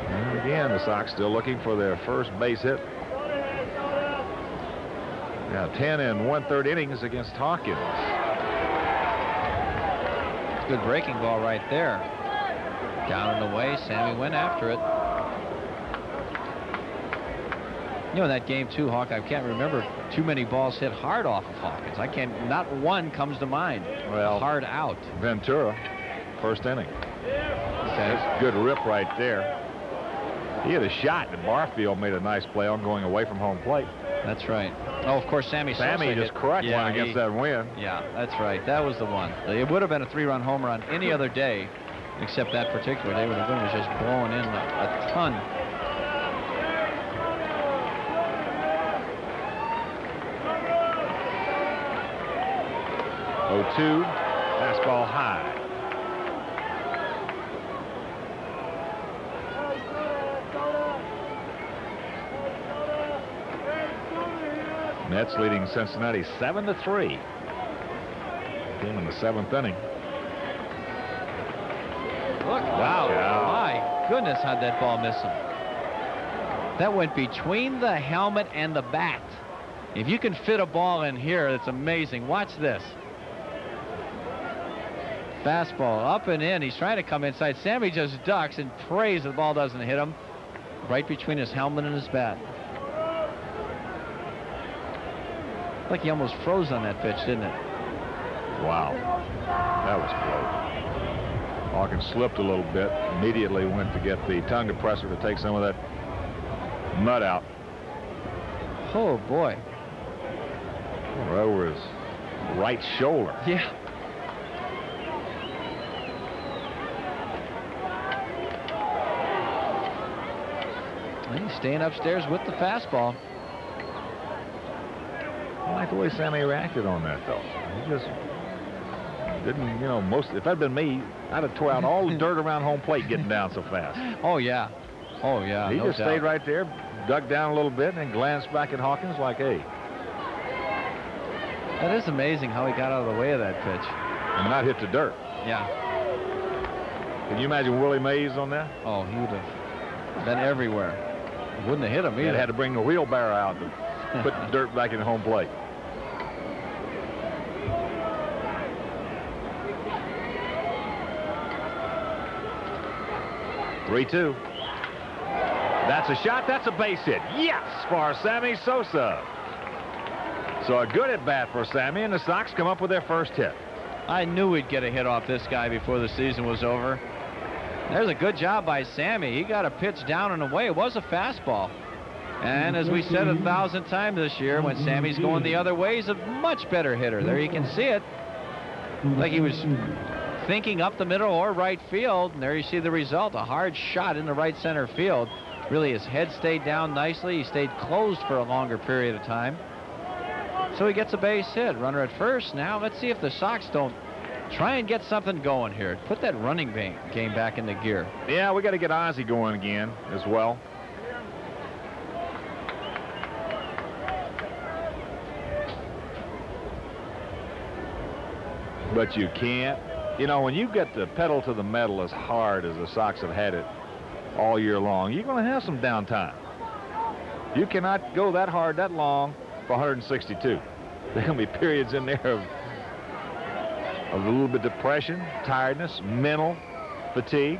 And again, the Sox still looking for their first base hit. Now 10 and 1/3 innings against Hawkins. Good breaking ball right there. Down and away. Sammy went after it. You know, in that game too, Hawk, I can't remember too many balls hit hard off of Hawkins. I can't, not one comes to mind. Well, hard out. Ventura, first inning. That's good rip right there. He had a shot, and Barfield made a nice play on going away from home plate. That's right. Oh, of course, Sammy just cracked one against that win. Yeah, that's right. That was the one. It would have been a 3-run home run any other day, except that particular day when the wind was just blowing in a ton. Oh-2, fastball high. Mets leading Cincinnati 7-3. Game in the 7th inning. Look, wow, my goodness, how'd that ball miss him? That went between the helmet and the bat. If you can fit a ball in here, it's amazing. Watch this. Fastball up and in. He's trying to come inside. Sammy just ducks and prays the ball doesn't hit him. Right between his helmet and his bat. Like he almost froze on that pitch, didn't it? Wow. That was close. Hawkins slipped a little bit. Immediately went to get the tongue depressor to take some of that mud out. Oh, boy. Right over his right shoulder. Yeah. He's staying upstairs with the fastball. I like the way Sammy reacted on that, though. He just didn't, you know, if that'd been me, I'd have tore out all the dirt around home plate getting down so fast. Oh, yeah. Oh, yeah, He no just doubt. stayed right there, dug down a little bit, and then glanced back at Hawkins like, hey. That is amazing how he got out of the way of that pitch. And not hit the dirt. Yeah. Can you imagine Willie Mays on that? Oh, he would have been everywhere. Wouldn't have hit him either. He had to bring the wheelbarrow out to put the dirt back in home plate. Three-two. That's a shot. That's a base hit. Yes, for Sammy Sosa. So a good at bat for Sammy, and the Sox come up with their first hit. I knew we'd get a hit off this guy before the season was over. There's a good job by Sammy. He got a pitch down and away. It was a fastball. And as we said 1,000 times this year, when Sammy's going the other way, he's a much better hitter. There you can see it. Like he was thinking up the middle or right field, and there you see the result. A hard shot in the right center field. Really, his head stayed down nicely. He stayed closed for a longer period of time. So he gets a base hit. Runner at first. Now let's see if the Sox don't try and get something going here. Put that running game back into gear. Yeah, we got to get Ozzie going again as well. But you can't. You know, when you get the pedal to the metal as hard as the Sox have had it all year long, you're going to have some downtime. You cannot go that hard that long for 162. There are going to be periods in there of a little bit of depression, tiredness, mental fatigue.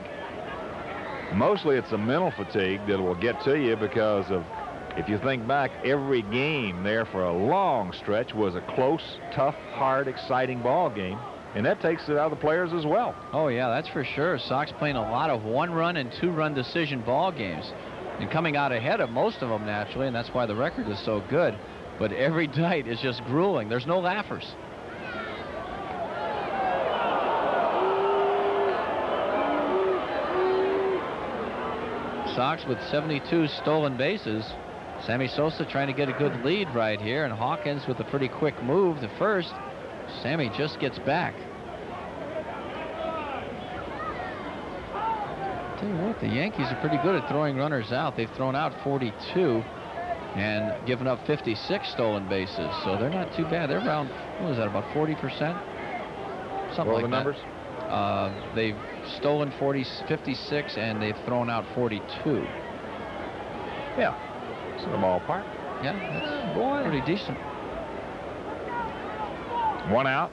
Mostly it's the mental fatigue that will get to you because of, if you think back, every game there for a long stretch was a close, tough, hard, exciting ball game. And that takes it out of the players as well. Oh, yeah, that's for sure. Sox playing a lot of one-run and two-run decision ball games. And coming out ahead of most of them, naturally, and that's why the record is so good. But every night is just grueling. There's no laughers. Sox with 72 stolen bases. Sammy Sosa trying to get a good lead right here, and Hawkins with a pretty quick move to first. Sammy just gets back. Tell you what, the Yankees are pretty good at throwing runners out. They've thrown out 42 and given up 56 stolen bases, so they're not too bad. They're around, what was that, about 40%? Something like that. What are the numbers? They've stolen 56 and they've thrown out 42. Yeah, it's in the ballpark. Yeah, that's pretty decent. One out.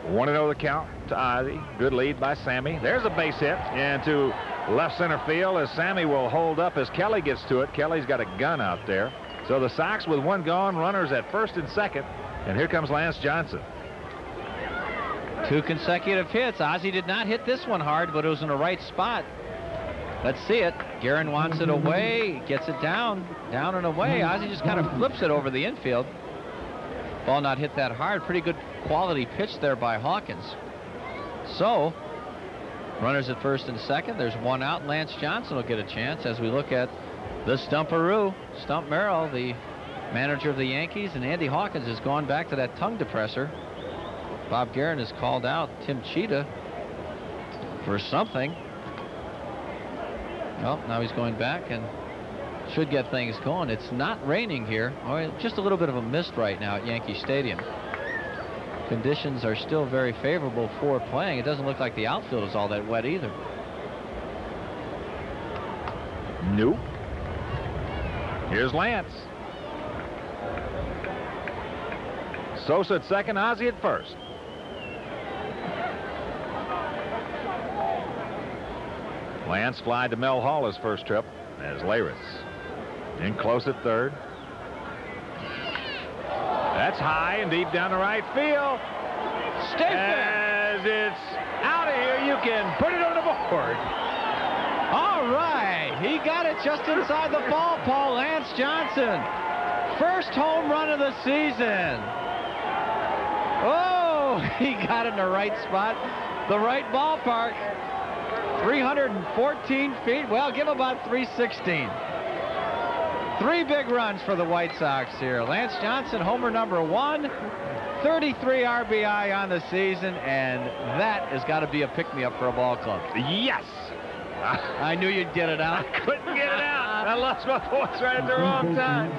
1-0 the count to Ozzie. Good lead by Sammy. There's a base hit into left center field as Sammy will hold up as Kelly gets to it. Kelly's got a gun out there. So the Sox with one gone, runners at first and second. And here comes Lance Johnson. 2 consecutive hits. Ozzie did not hit this one hard, but it was in the right spot. Let's see it. Guerin wants it away. Gets it down and away. Ozzie just kind of flips it over the infield. Ball not hit that hard. Pretty good quality pitch there by Hawkins. So, runners at first and second. There's one out. Lance Johnson will get a chance as we look at the Stumperoo. Stump Merrill, the manager of the Yankees, and Andy Hawkins has gone back to that tongue depressor. Bob Guerin has called out Tim Cheetah for something. Well, now he's going back and should get things going. It's not raining here. Just a little bit of a mist right now at Yankee Stadium. Conditions are still very favorable for playing. It doesn't look like the outfield is all that wet either. Nope. Here's Lance. Sosa at second, Ozzie at first. Lance flied to Mel Hall his first trip as Leyritz. In close at third. That's high and deep down the right field. As it's out of here, you can put it on the board. All right, he got it just inside the ball, Paul. Lance Johnson, first home run of the season. Oh, he got it in the right spot, the right ballpark. 314 feet. Well, give about 316. 3 big runs for the White Sox here. Lance Johnson, homer number 1, 33 RBI on the season, and that has got to be a pick-me-up for a ball club. Yes. I knew you'd get it out. I couldn't get it I lost my voice right at the wrong time.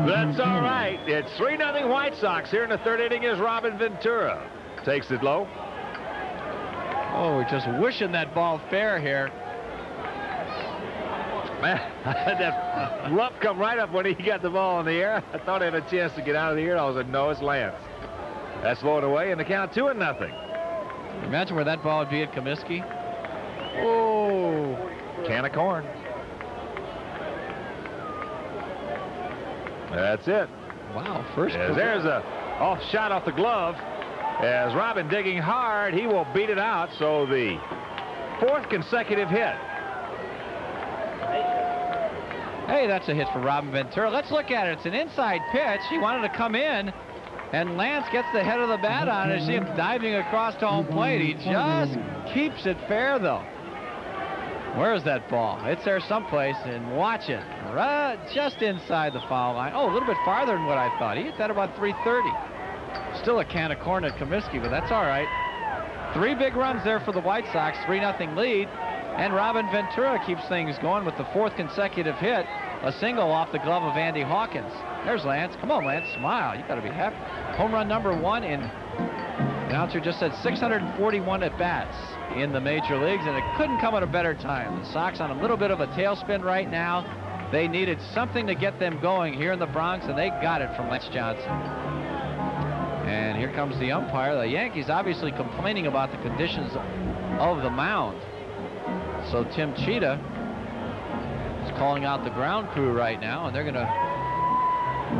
That's all right. It's 3-0 White Sox here in the third inning as Robin Ventura takes it low. Oh, we're just wishing that ball fair here. Man, that lump come right up when he got the ball in the air. I thought I had a chance to get out of the air. I was like, no, it's Lance. That's blowing away, and the count 2-0. Imagine where that ball would be at Comiskey. Oh, can of corn. That's it. Wow, first. There's a shot off the glove. As Robin digging hard, he will beat it out. So the 4th consecutive hit. Hey, that's a hit for Robin Ventura. Let's look at it. It's an inside pitch. He wanted to come in, and Lance gets the head of the bat on it. You see him diving across to home plate. He just keeps it fair, though. Where is that ball? It's there someplace, and watch it. Right just inside the foul line. Oh, a little bit farther than what I thought. He hit that about 330. Still a can of corn at Comiskey, but that's all right. 3 big runs there for the White Sox, 3-0 lead. And Robin Ventura keeps things going with the 4th consecutive hit. A single off the glove of Andy Hawkins. There's Lance. Come on, Lance, smile. You got to be happy. Home run number 1 in, the announcer just said 641 at-bats in the major leagues, and it couldn't come at a better time. The Sox on a little bit of a tailspin right now. They needed something to get them going here in the Bronx, and they got it from Lance Johnson. And here comes the umpire. The Yankees obviously complaining about the conditions of the mound. So Tim Cheetah is calling out the ground crew right now, and they're going to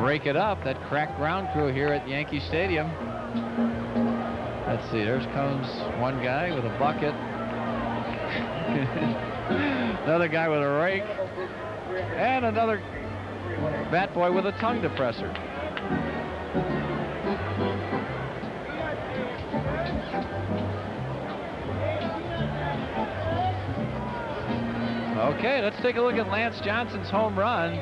break it up, that cracked ground crew here at Yankee Stadium. Let's see, there comes one guy with a bucket. Another guy with a rake. And another bat boy with a tongue depressor. Okay, let's take a look at Lance Johnson's home run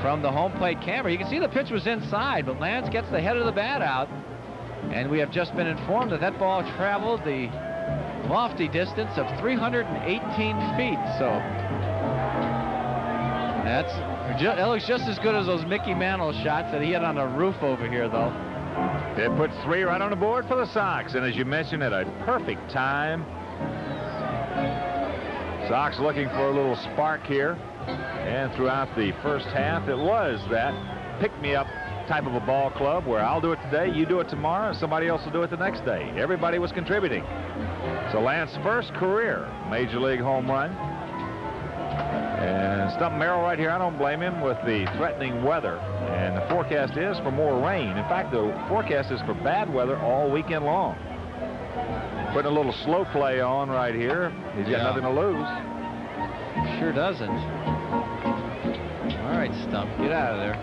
from the home plate camera. You can see the pitch was inside, but Lance gets the head of the bat out. And we have just been informed that that ball traveled the lofty distance of 318 feet. So that looks just as good as those Mickey Mantle shots that he had on the roof over here, though. It puts 3 right on the board for the Sox, and as you mentioned, at a perfect time. Sox looking for a little spark here, and throughout the first half, it was that pick-me-up type of a ball club where I'll do it today, you do it tomorrow, and somebody else will do it the next day. Everybody was contributing. So Lance's first career Major League home run. And stumped Merrill right here. I don't blame him with the threatening weather. And the forecast is for more rain. In fact, the forecast is for bad weather all weekend long. Putting a little slow play on right here. He's got nothing to lose. Sure doesn't. All right, Stump, get out of there.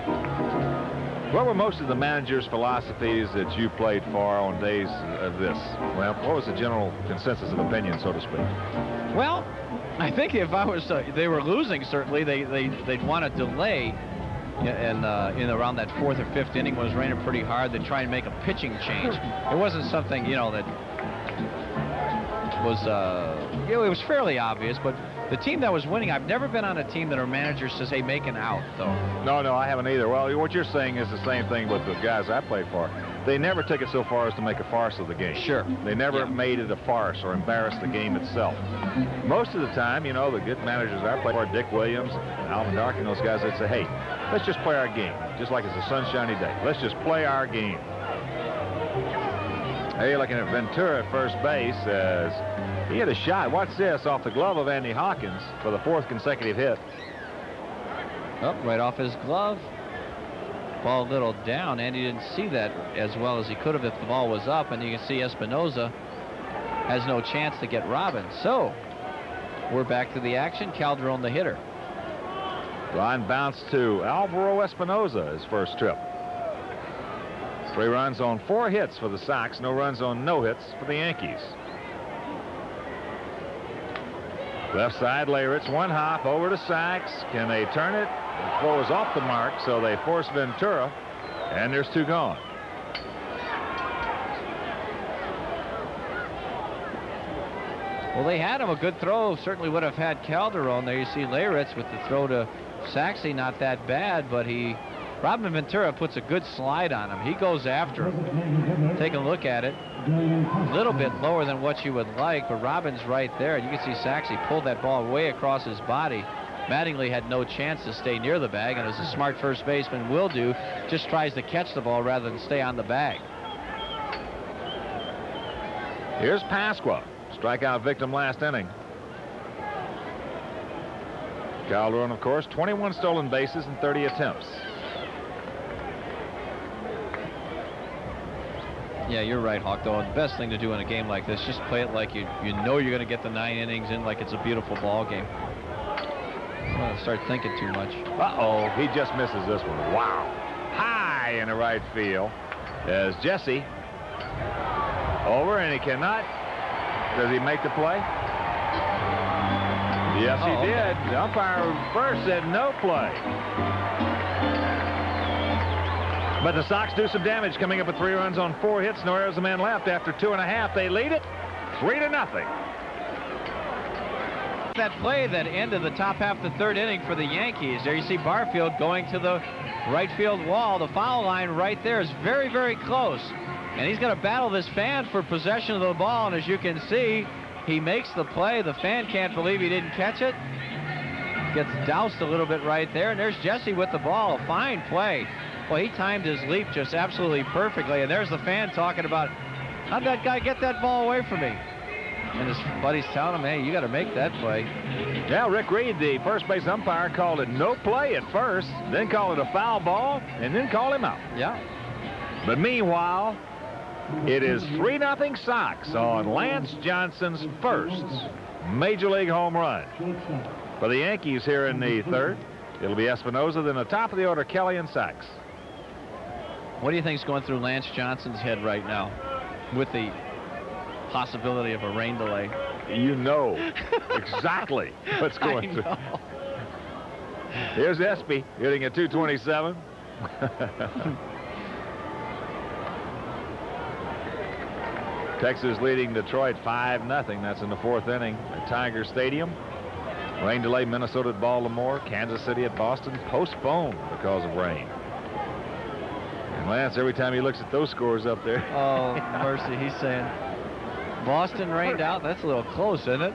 What were most of the manager's philosophies that you played for on days of this? Well, what was the general consensus of opinion, so to speak? Well, I think if I was, they were losing, certainly they'd want to delay, and in around that 4th or 5th inning was raining pretty hard. They'd try and make a pitching change. It wasn't something, you know, that was, you know, it was fairly obvious, but the team that was winning, I've never been on a team that our manager says, hey, make an out, though. No, I haven't either. Well, what you're saying is the same thing with the guys I played for. They never took it so far as to make a farce of the game. Sure. They never made it a farce or embarrassed the game itself. Most of the time, you know, the good managers I played for, Dick Williams, Alvin Dark, and those guys, they'd say, hey, let's just play our game, just like it's a sunshiny day. Let's just play our game. Hey, looking at Ventura at first base as he had a shot. Watch this, off the glove of Andy Hawkins for the 4th consecutive hit. Oh, right off his glove. Ball a little down. Andy didn't see that as well as he could have if the ball was up, and you can see Espinoza has no chance to get Robin. So we're back to the action. Calderon the hitter. Line bounce to Alvaro Espinoza, his first trip. 3 runs on 4 hits for the Sox. No runs on no hits for the Yankees. Left side, Leyritz, 1 hop over to Sachs. Can they turn it? The throw is off the mark, so they force Ventura, and there's 2 gone. Well, they had him. A good throw certainly would have had Calderon. There you see Leyritz with the throw to Saxe, not that bad, but Robin Ventura puts a good slide on him. He goes after him. Take a look at it. A little bit lower than what you would like, but Robin's right there. And you can see Saxe pulled that ball way across his body. Mattingly had no chance to stay near the bag, and as a smart first baseman will do, just tries to catch the ball rather than stay on the bag. Here's Pasqua, strikeout victim last inning. Calderon, of course, 21 stolen bases in 30 attempts. Yeah, you're right, Hawk, though. The best thing to do in a game like this, just play it like you know you're going to get the 9 innings in, like it's a beautiful ball game. I'm going to start thinking too much. Uh-oh, he just misses this one. Wow. High in the right field as Jesse over, and he cannot. Does he make the play? Yes, he did. The umpire first said no play. But the Sox do some damage, coming up with 3 runs on 4 hits. No errors, a man left. After 2.5, they lead it 3-0. That play that ended the top half of the 3rd inning for the Yankees. There you see Barfield going to the right field wall. The foul line right there is very, very close. And he's going to battle this fan for possession of the ball. And as you can see, he makes the play. The fan can't believe he didn't catch it. Gets doused a little bit right there. And there's Jesse with the ball. A fine play. Well, he timed his leap just absolutely perfectly. And there's the fan talking about, how'd that guy get that ball away from me? And his buddies telling him, hey, you got to make that play. Yeah, Rick Reed, the first base umpire, called it no play at first, then called it a foul ball, and then called him out. Yeah. But meanwhile, it is 3-0 Sox on Lance Johnson's first Major League home run. For the Yankees here in the 3rd, it'll be Espinosa, then the top of the order, Kelly and Sachs. What do you think is going through Lance Johnson's head right now with the possibility of a rain delay? You know exactly what's going through. Here's Espy hitting at 227. Texas leading Detroit 5-0. That's in the 4th inning at Tiger Stadium. Rain delay, Minnesota at Baltimore, Kansas City at Boston, postponed because of rain. And Lance, every time he looks at those scores up there. Oh, mercy, he's saying, Boston rained out. That's a little close, isn't it?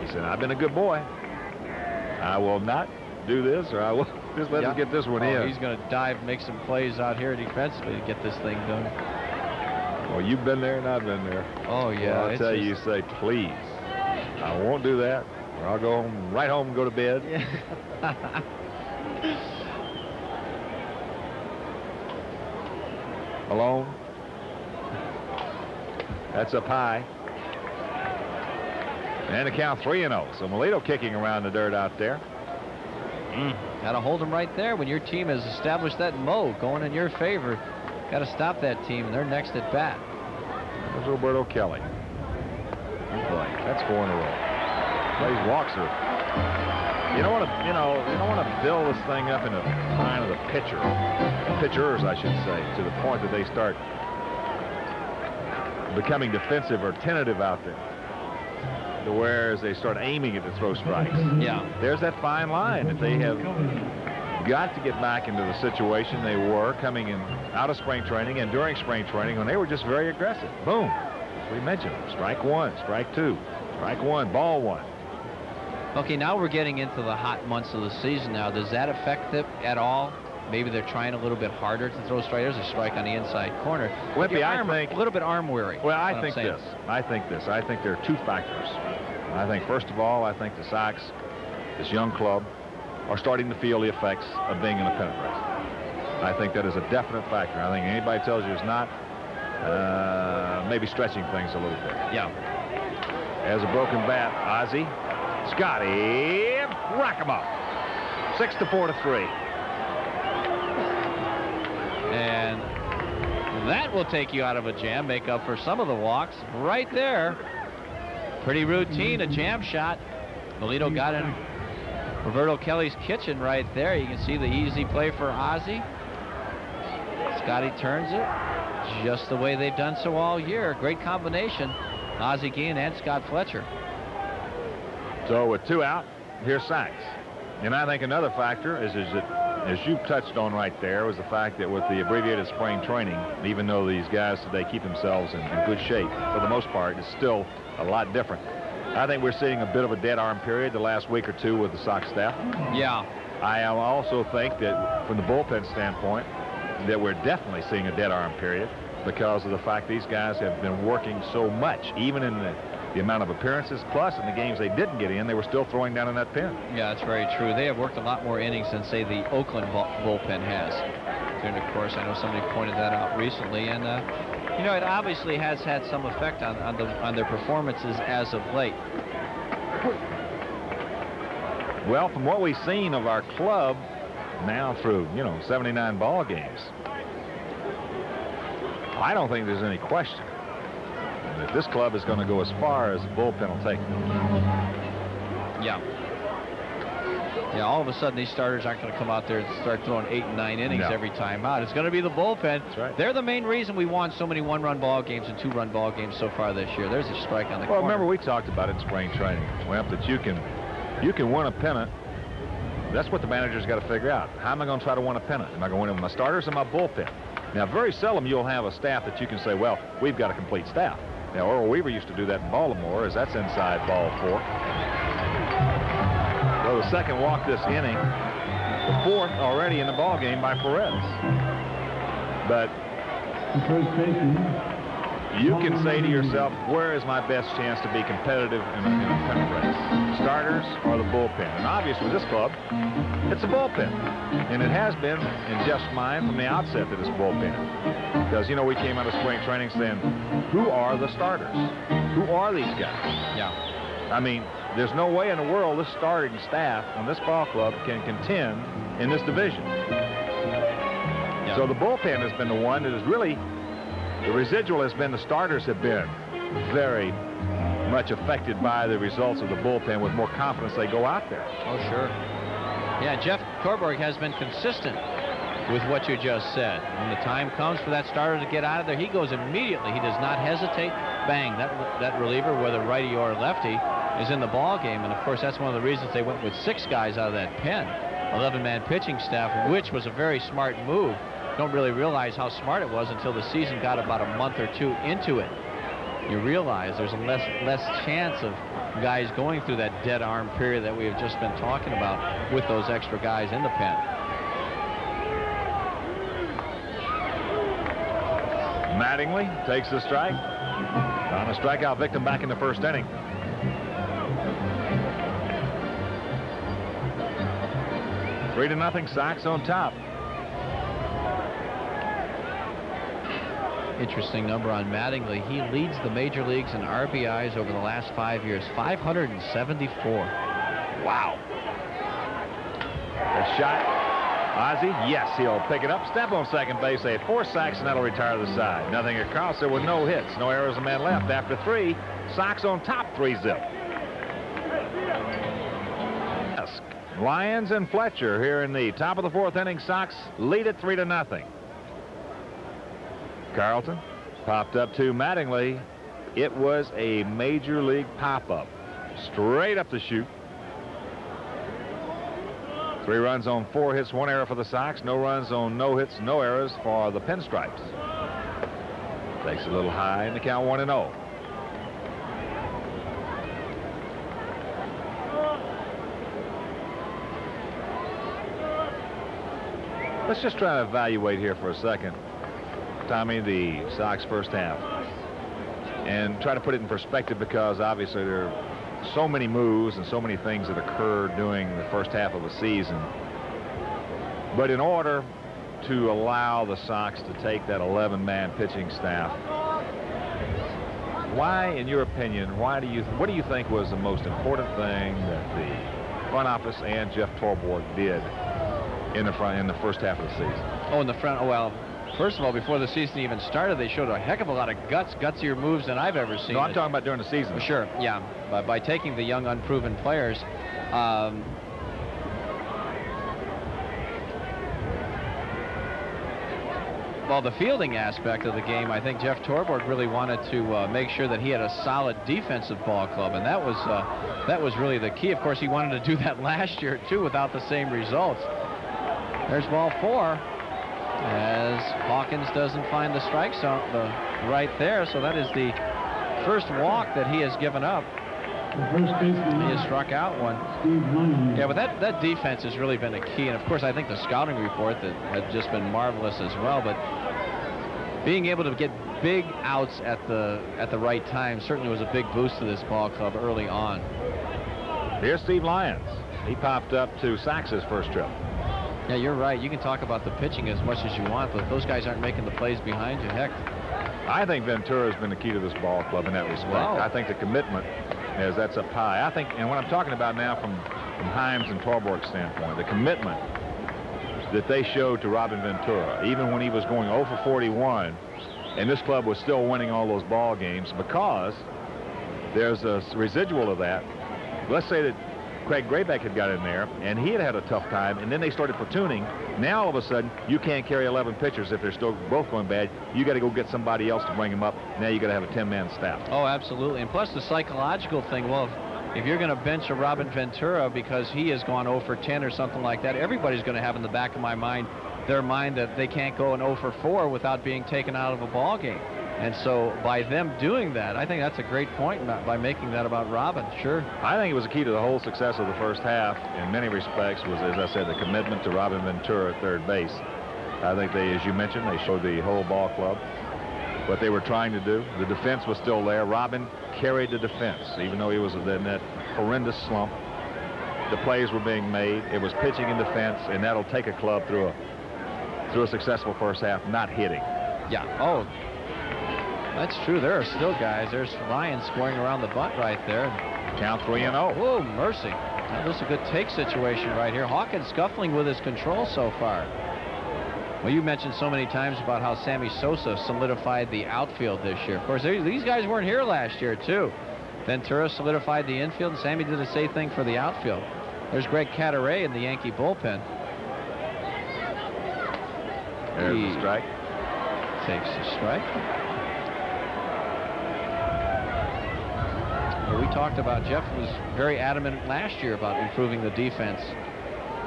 He said, I've been a good boy. I will not do this, or I will just let us get this one in. He's going to dive, make some plays out here defensively to get this thing done. Well, you've been there and I've been there. Oh, yeah. Well, I'll tell you, say, please, I won't do that, or I'll go home, right home and go to bed. Yeah. Alone. That's up high. And the count 3-0. So Melito kicking around the dirt out there. Got to hold them right there when your team has established that mo going in your favor. Got to stop that team, and they're next at bat. There's Roberto Kelly. Oh boy, that's 4 in a row. These walks are. You don't want to build this thing up in the mind of the pitchers, I should say, to the point that they start becoming defensive or tentative out there, to whereas they start aiming it to throw strikes. Yeah. There's that fine line that they have got to get back into the situation they were coming in out of spring training and during spring training when they were just very aggressive. Boom. As we mentioned, strike 1, strike 2, strike 1, ball 1. Okay, now we're getting into the hot months of the season now. Does that affect them at all? Maybe they're trying a little bit harder to throw strike. There's a strike on the inside corner. Wimpy, I think a little bit arm weary. Well, I think this. I think there are 2 factors. I think, first of all, I think the Sox, this young club, are starting to feel the effects of being in a pennant race. I think that is a definite factor. I think anybody tells you it's not, maybe stretching things a little bit. Yeah. As a broken bat, Ozzie, Scotty, rack him up. 6-4-3. And that will take you out of a jam, make up for some of the walks right there. Pretty routine, a jam shot. Melito got in Roberto Kelly's kitchen right there. You can see the easy play for Ozzie. Scotty turns it just the way they've done so all year. Great combination, Ozzie Guillen and Scott Fletcher. So with 2 out, here's Sachs. And I think another factor is that, as you touched on right there, was the fact that with the abbreviated spring training, even though these guys today keep themselves in good shape, for the most part, it's still a lot different. I think we're seeing a bit of a dead arm period the last week or two with the Sox staff. Yeah. I also think that from the bullpen standpoint, that we're definitely seeing a dead arm period because of the fact these guys have been working so much, even in the amount of appearances, plus in the games they didn't get in, they were still throwing down in that pen. Yeah, that's very true. They have worked a lot more innings than, say, the Oakland bullpen has. And, of course, I know somebody pointed that out recently. And, you know, it obviously has had some effect on their performances as of late. Well, from what we've seen of our club now through, 79 ball games, I don't think there's any question that this club is going to go as far as the bullpen will take. Yeah. Yeah, all of a sudden these starters aren't going to come out there and start throwing 8 and 9 innings every time out. It's going to be the bullpen. That's right. They're the main reason we won so many 1-run ball games and 2-run ball games so far this year. There's a strike on the corner. Well, remember we talked about it in spring training, Wimp, that you can win a pennant. That's what the manager's got to figure out. How am I going to try to win a pennant? Am I going to win it with my starters or my bullpen? Now, very seldom you'll have a staff that you can say, well, we've got a complete staff. Now, Earl Weaver used to do that in Baltimore, as that's inside ball 4. Well, the second walk this inning, the 4th already in the ball game by Perez. But The first baseman. you can say to yourself, where is my best chance to be competitive in a pennant race? Starters or the bullpen? And obviously with this club, it's a bullpen. And it has been in Jeff's mind from the outset that it's bullpen. Because, we came out of spring training saying, who are the starters? Who are these guys? Yeah. I mean, there's no way in the world this starting staff on this ball club can contend in this division. Yeah. So the bullpen has been the one that is really, the residual has been the starters have been very much affected by the results of the bullpen. With more confidence they go out there. Oh, sure. Yeah, Jeff Korborg has been consistent with what you just said. When the time comes for that starter to get out of there, he goes immediately. He does not hesitate. Bang, that reliever, whether righty or lefty, is in the ball game. And of course, that's one of the reasons they went with 6 guys out of that pen, 11-man pitching staff, which was a very smart move. Don't really realize how smart it was until the season got about a month or 2 into it. You realize there's less chance of guys going through that dead arm period that we have just been talking about with those extra guys in the pen. Mattingly takes the strike on a strikeout victim back in the first inning. Three to nothing, Sox on top. Interesting number on Mattingly. He leads the major leagues in RBIs over the last 5 years, 574. Wow. A shot. Ozzie, yes, he'll pick it up. Step on second base, a 4 sacks, and that'll retire the side. Nothing across. There were no hits, no errors, a man left. After 3, Sox on top, 3-zip. Lyons and Fletcher here in the top of the 4th inning. Sox lead it 3 to nothing. Carlton popped up to Mattingly. It was a major league pop-up. Straight up the chute. 3 runs on 4 hits, 1 error for the Sox. No runs on no hits, no errors for the Pinstripes. Takes a little high in the count, 1-0. Let's just try to evaluate here for a second, Tommy, the Sox first half, and try to put it in perspective, because obviously there are so many moves and so many things that occurred during the first half of a season. But in order to allow the Sox to take that 11-man pitching staff, why, in your opinion, what do you think was the most important thing that the front office and Jeff Torborg did in the first half of the season? Oh, in the front. Oh, well, first of all, before the season even started, they showed a heck of a lot of gutsier moves than I've ever seen. No, I'm talking about during the season. Sure, yeah. By taking the young, unproven players, Well, the fielding aspect of the game, I think Jeff Torborg really wanted to make sure that he had a solid defensive ball club, and that was really the key. Of course, he wanted to do that last year too, without the same results. There's ball 4, as Hawkins doesn't find the strike zone right there. So that is the first walk that he has given up. He has struck out one. Yeah, but that defense has really been a key. And of course, I think the scouting report that had just been marvelous as well. But being able to get big outs at the right time certainly was a big boost to this ball club early on. Here's Steve Lyons. He popped up to Sox's first trip. Yeah, you're right. You can talk about the pitching as much as you want, but if those guys aren't making the plays behind you, heck. I think Ventura has been the key to this ball club in that respect. Wow. I think the commitment is that's up high. I think, and what I'm talking about now from Himes and Torborg's standpoint, the commitment that they showed to Robin Ventura, even when he was going 0 for 41, and this club was still winning all those ball games, because there's a residual of that. Let's say that Craig Graybeck had got in there, and he had a tough time, and then they started platooning. Now, all of a sudden, you can't carry 11 pitchers if they're still both going bad. You got to go get somebody else to bring them up. Now you got to have a 10-man staff. Oh, absolutely. And plus the psychological thing, well, if you're going to bench a Robin Ventura because he has gone 0 for 10 or something like that, everybody's going to have in the back of their mind that they can't go an 0 for 4 without being taken out of a ball game. And so by them doing that, I think that's a great point by making that about Robin. Sure. I think it was a key to the whole success of the first half in many respects was, as I said, the commitment to Robin Ventura at third base. I think they, as you mentioned, they showed the whole ball club what they were trying to do. The defense was still there. Robin carried the defense, even though he was in that horrendous slump. The plays were being made. It was pitching and defense, and that'll take a club through a successful first half, not hitting. Yeah. Oh, that's true. There are still guys. There's Lyons scoring around the bunt right there. Count 3-0. Oh, mercy. Now, this is a good take situation right here. Hawkins scuffling with his control so far. Well, you mentioned so many times about how Sammy Sosa solidified the outfield this year. Of course, these guys weren't here last year, too. Ventura solidified the infield, and Sammy did the same thing for the outfield. There's Greg Cadaret in the Yankee bullpen. There's the strike. Takes the strike. We talked about, Jeff was very adamant last year about improving the defense,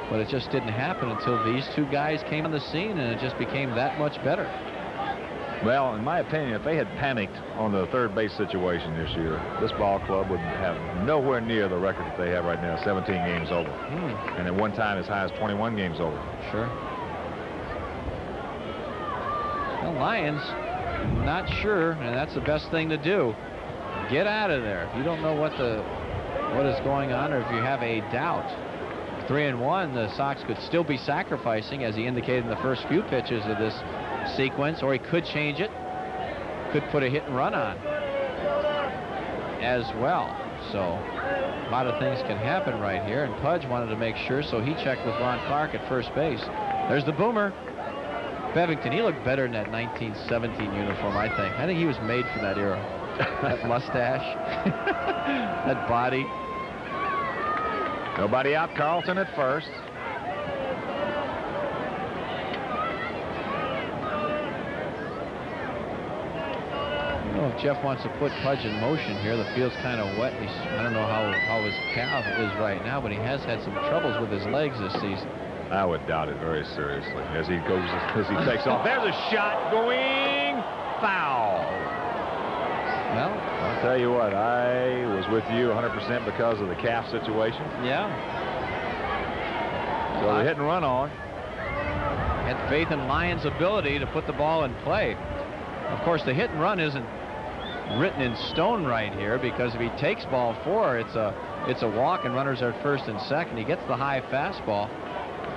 but it just didn't happen until these two guys came on the scene, and it just became that much better. Well, in my opinion, if they had panicked on the third base situation this year, this ball club would have nowhere near the record that they have right now, 17 games over. And at one time as high as 21 games over. Sure. Well, Lions, not sure, and that's the best thing to do. Get out of there. If you don't know what is going on, or if you have a doubt. 3-1, the Sox could still be sacrificing, as he indicated in the first few pitches of this sequence, or he could change it, could put a hit and run on as well. So a lot of things can happen right here, and Pudge wanted to make sure, so he checked with Ron Clark at first base. There's the boomer. Bevington, he looked better in that 1917 uniform, I think. I think he was made for that era. That mustache, that body. Nobody out. Carlton at first. I don't know if Jeff wants to put Pudge in motion here. The field's kind of wet. I don't know how his calf is right now, but he has had some troubles with his legs this season. I would doubt it very seriously as he takes off. There's a shot going foul. Well, I'll tell you what, I was with you 100% because of the calf situation. Yeah. So the hit and run on. Had faith in Lyons' ability to put the ball in play. Of course, the hit and run isn't written in stone right here, because if he takes ball 4, it's a walk and runners are at first and second. He gets the high fastball,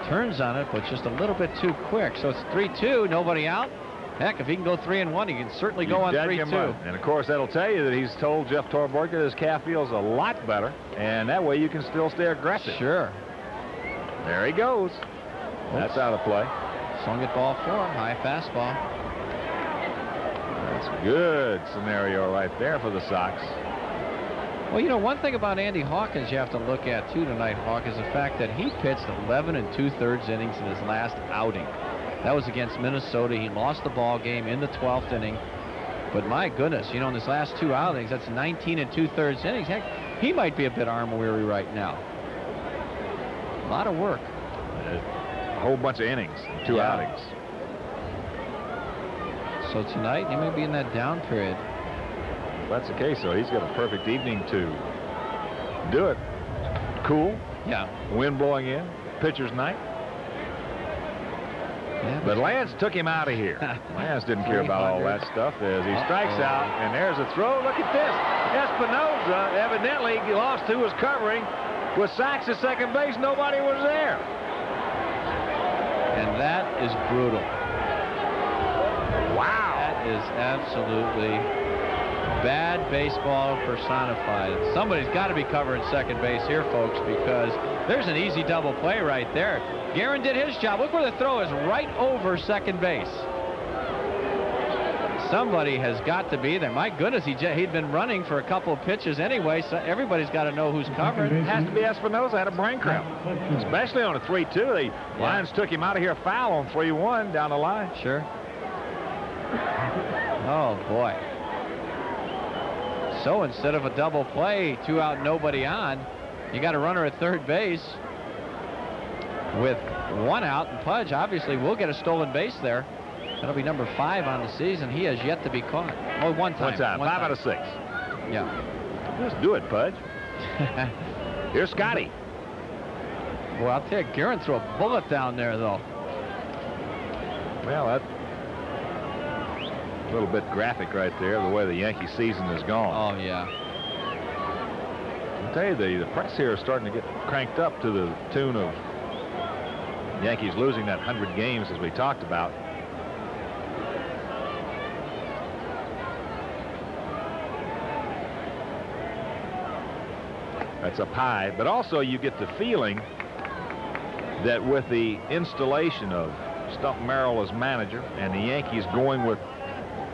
turns on it, but just a little bit too quick. So it's 3-2, nobody out. Heck, if he can go 3-1, he can certainly go on 3-2. And of course, that'll tell you that he's told Jeff Torborg that his calf feels a lot better, and that way you can still stay aggressive. Sure. There he goes. That's out of play. Swung at ball 4, high fastball. That's a good scenario right there for the Sox. Well, you know, one thing about Andy Hawkins you have to look at too tonight, Hawk, is the fact that he pitched 11 2/3 innings in his last outing. That was against Minnesota. He lost the ball game in the 12th inning. But my goodness, you know, in his last 2 outings, that's 19 2/3 innings. Heck, he might be a bit arm weary right now. A lot of work. A whole bunch of innings, 2 outings. So tonight, he may be in that down period. If that's the case, so he's got a perfect evening to do it. Cool. Yeah. Wind blowing in. Pitcher's night. Yeah, but Lance took him out of here. Lance didn't care about all that stuff as he strikes out, and there's a throw. Look at this. Espinosa evidently lost who was covering. With Sachs at second base, nobody was there. And that is brutal. Wow. That is absolutely bad baseball personified. Somebody's got to be covering second base here, folks, because there's an easy double play right there. Guerin did his job. Look where the throw is, right over second base. Somebody has got to be there. My goodness, he'd been running for a couple of pitches anyway, so everybody's got to know who's covering. It has to be Espinosa. Had a brain cramp, especially on a 3-2. The Lions took him out of here foul on 3-1 down the line. Sure. Oh, boy. So instead of a double play, 2 out, nobody on, you got a runner at third base with 1 out, and Pudge obviously will get a stolen base there. That'll be number 5 on the season. He has yet to be caught. Oh, one time. 5 out of 6. Yeah. Just do it, Pudge. Here's Scotty. Well, I'll tell you, Guerin threw a bullet down there, though. Well, that's a little bit graphic right there, the way the Yankee season has gone. Oh, yeah. I'll tell you, the press here is starting to get cranked up to the tune of Yankees losing that 100 games, as we talked about. That's up high, but also you get the feeling that with the installation of Stump Merrill as manager and the Yankees going with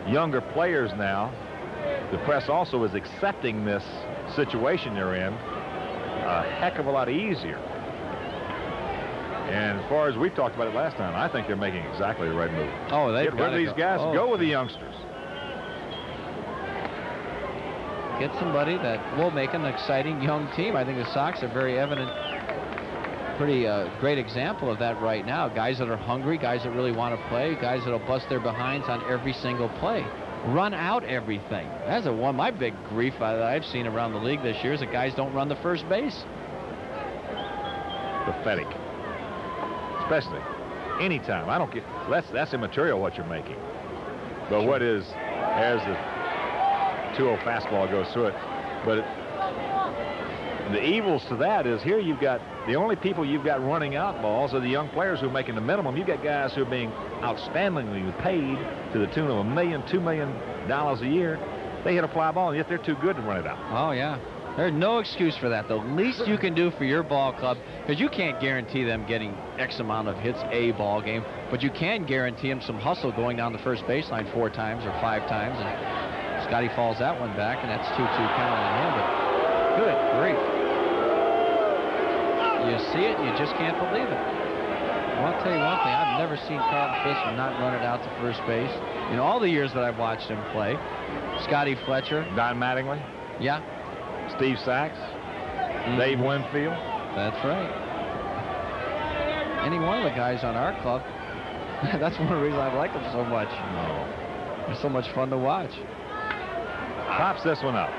younger players now, the press also is accepting this situation they're in a heck of a lot easier. And as far as we talked about it last time, I think they're making exactly the right move. Oh, they've get rid of these guys, go with the youngsters. Get somebody that will make an exciting young team. I think the Sox are very evident, pretty great example of that right now. Guys that are hungry, guys that really want to play, guys that will bust their behinds on every single play. Run out everything. That's my big grief that I've seen around the league this year is that guys don't run the first base. Pathetic. Especially anytime. I don't get that's immaterial what you're making. But Sure. what is, as the 2-0 fastball goes through it, but the evils to that is here you've got the only people you've got running out balls are the young players who are making the minimum. You've got guys who are being outstandingly paid to the tune of $1 million, $2 million a year. They hit a fly ball, and yet they're too good to run it out. Oh, yeah. There's no excuse for that. The least you can do for your ball club, because you can't guarantee them getting X amount of hits a ball game, but you can guarantee them some hustle going down the first baseline 4 times or 5 times. And Scotty falls that one back, and that's 2-2 count on him. But good grief. You see it, and you just can't believe it. Well, I'll tell you one thing. I've never seen Carlton Fisk not run it out to first base. In all the years that I've watched him play. Scotty Fletcher. Don Mattingly. Yeah. Steve Sachs. Dave Winfield. That's right. Any one of the guys on our club. That's one of the reasons I like them so much. They're so much fun to watch. Pops this one up.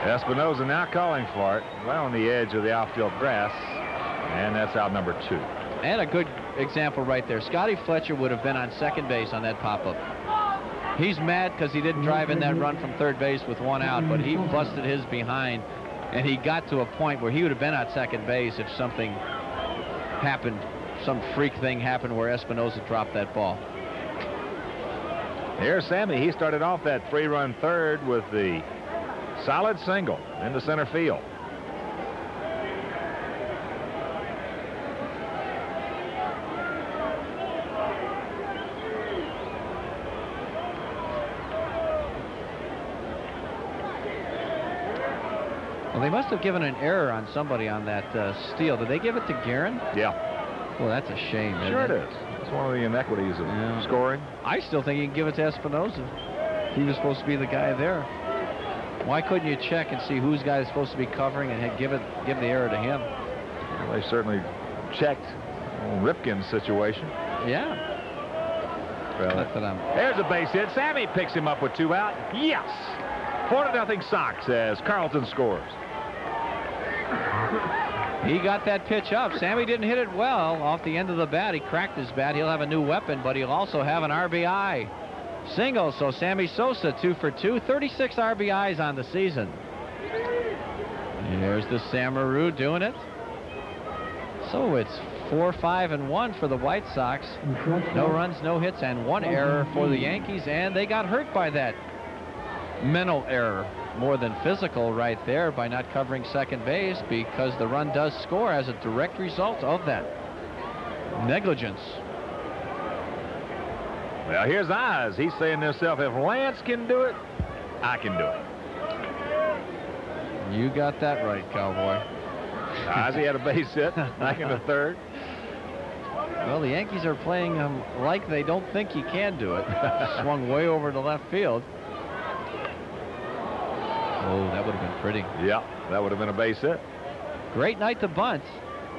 Espinosa now calling for it. Well on the edge of the outfield grass. And that's out number 2. And a good example right there. Scotty Fletcher would have been on second base on that pop-up. He's mad because he didn't drive in that run from third base with 1 out, but he busted his behind, and he got to a point where he would have been at second base if something happened, some freak thing happened where Espinosa dropped that ball. Here's Sammy. He started off that 3-run third with the solid single into center field. Well, they must have given an error on somebody on that steal. Did they give it to Guerin? Yeah. Well, that's a shame. Sure it is. It's one of the inequities of scoring. I still think you can give it to Espinosa. He was supposed to be the guy there. Why couldn't you check and see whose guy is supposed to be covering and give the error to him? Well, they certainly checked on Ripken's situation. Yeah. Well, there's a base hit. Sammy picks him up with 2 out. Yes! 4-0 Sox as Carlton scores. He got that pitch up. Sammy didn't hit it well off the end of the bat. He cracked his bat. He'll have a new weapon, but he'll also have an RBI single. So Sammy Sosa 2 for 2, 36 RBIs on the season. Here's the Samaru doing it. So it's 4-5-1 for the White Sox. No runs, no hits, and 1 error for the Yankees, and they got hurt by that mental error more than physical right there by not covering second base, because the run does score as a direct result of that negligence. Well, here's Oz. He's saying to himself, if Lance can do it, I can do it. You got that right, Cowboy. Ozzie had a base hit back in the 3rd. Well, the Yankees are playing him like they don't think he can do it. Swung way over to left field. Oh, that would have been pretty. Yeah, that would have been a base hit. Great night to bunt.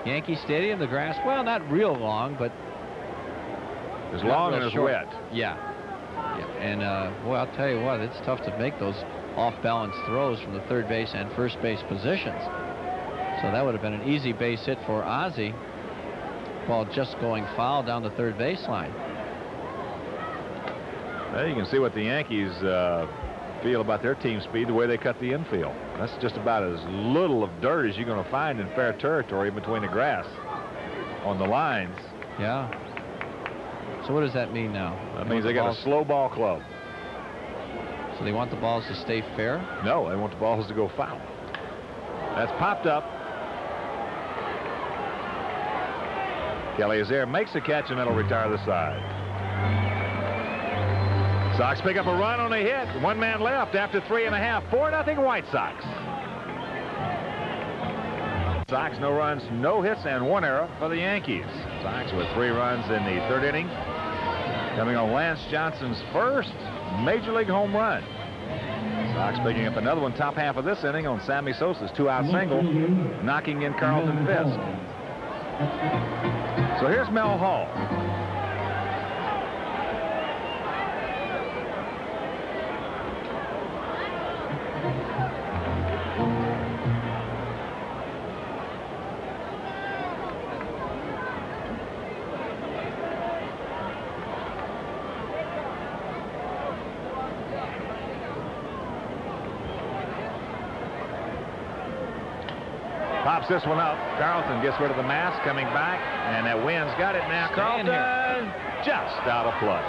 Yankee Stadium, the grass, well, not real long, but as long and as wet. Yeah. And, well, I'll tell you what, it's tough to make those off-balance throws from the third base and first base positions. So that would have been an easy base hit for Ozzie. Ball just going foul down the third baseline. Well, you can see what the Yankees feel about their team speed, the way they cut the infield. That's just about as little of dirt as you're going to find in fair territory between the grass on the lines. Yeah. So what does that mean now? That means they got a slow ball club. So they want the balls to stay fair? No, they want the balls to go foul. That's popped up. Kelly is there, makes the catch, and that'll retire the side. Sox pick up a run on a hit. 1 man left after 3.5. 4-0 White Sox. Sox, no runs, no hits, and 1 error for the Yankees. Sox with 3 runs in the 3rd inning. Coming on Lance Johnson's first Major League home run. Sox picking up another one top half of this inning on Sammy Sosa's 2-out single, knocking in Carlton Fisk. So here's Mel Hall. Pops this one up. Carlton gets rid of the mask, coming back, and that wind's got it now. Carlton just out of play.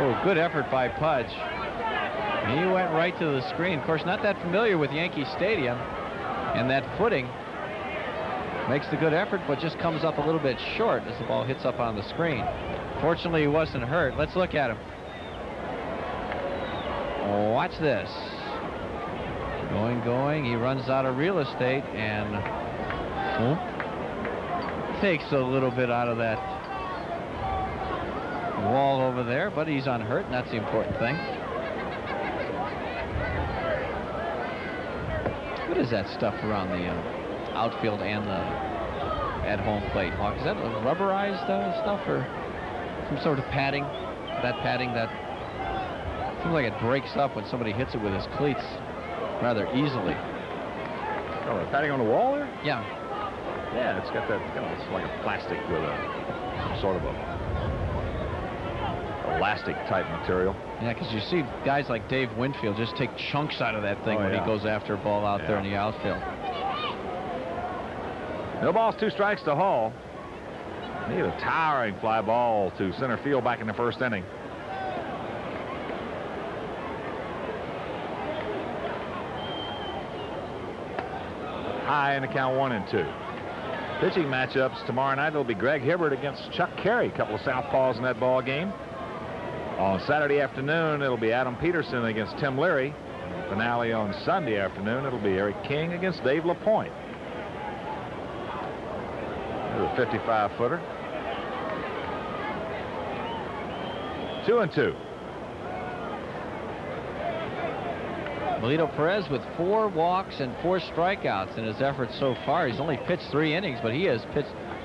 Oh, good effort by Pudge. He went right to the screen. Of course, not that familiar with Yankee Stadium, and that footing makes the good effort, but just comes up a little bit short as the ball hits up on the screen. Fortunately, he wasn't hurt. Let's look at him. Watch this. Going. He runs out of real estate and takes a little bit out of that wall over there, but he's unhurt, and that's the important thing. What is that stuff around the outfield and the at home plate, Hawk? Is that rubberized stuff or some sort of padding? That padding that seems like it breaks up when somebody hits it with his cleats rather easily. Oh, the padding on the wall there? Yeah. Yeah, it's got that, it's like a plastic with some sort of a elastic type material. Yeah, because you see guys like Dave Winfield just take chunks out of that thing when he goes after a ball out there in the outfield. No balls, 2 strikes to Hall. He had a towering fly ball to center field back in the 1st inning. High in the count, 1-2. Pitching matchups tomorrow night will be Greg Hibbert against Chuck Carey, a couple of southpaws in that ball game. On Saturday afternoon, it'll be Adam Peterson against Tim Leary. Finale on Sunday afternoon, it'll be Eric King against Dave LaPointe. to the 55-footer. 2-2. Melito Perez with 4 walks and 4 strikeouts in his efforts so far. He's only pitched 3 innings, but he has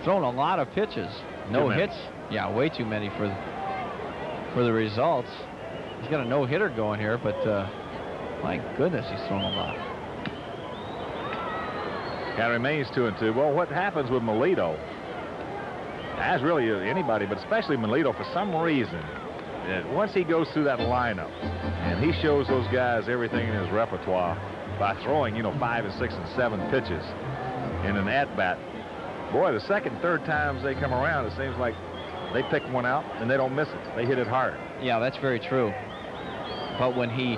thrown a lot of pitches. No hits. Yeah, way too many for the results. He's got a no-hitter going here, but my goodness, he's thrown a lot. Count remains 2-2. Well, what happens with Melito, as really anybody, but especially Melito, for some reason, that once he goes through that lineup and he shows those guys everything in his repertoire by throwing, 5 and 6 and 7 pitches in an at-bat, boy, the second, third times they come around, it seems like they pick one out and they don't miss it. They hit it hard. Yeah, that's very true. But when he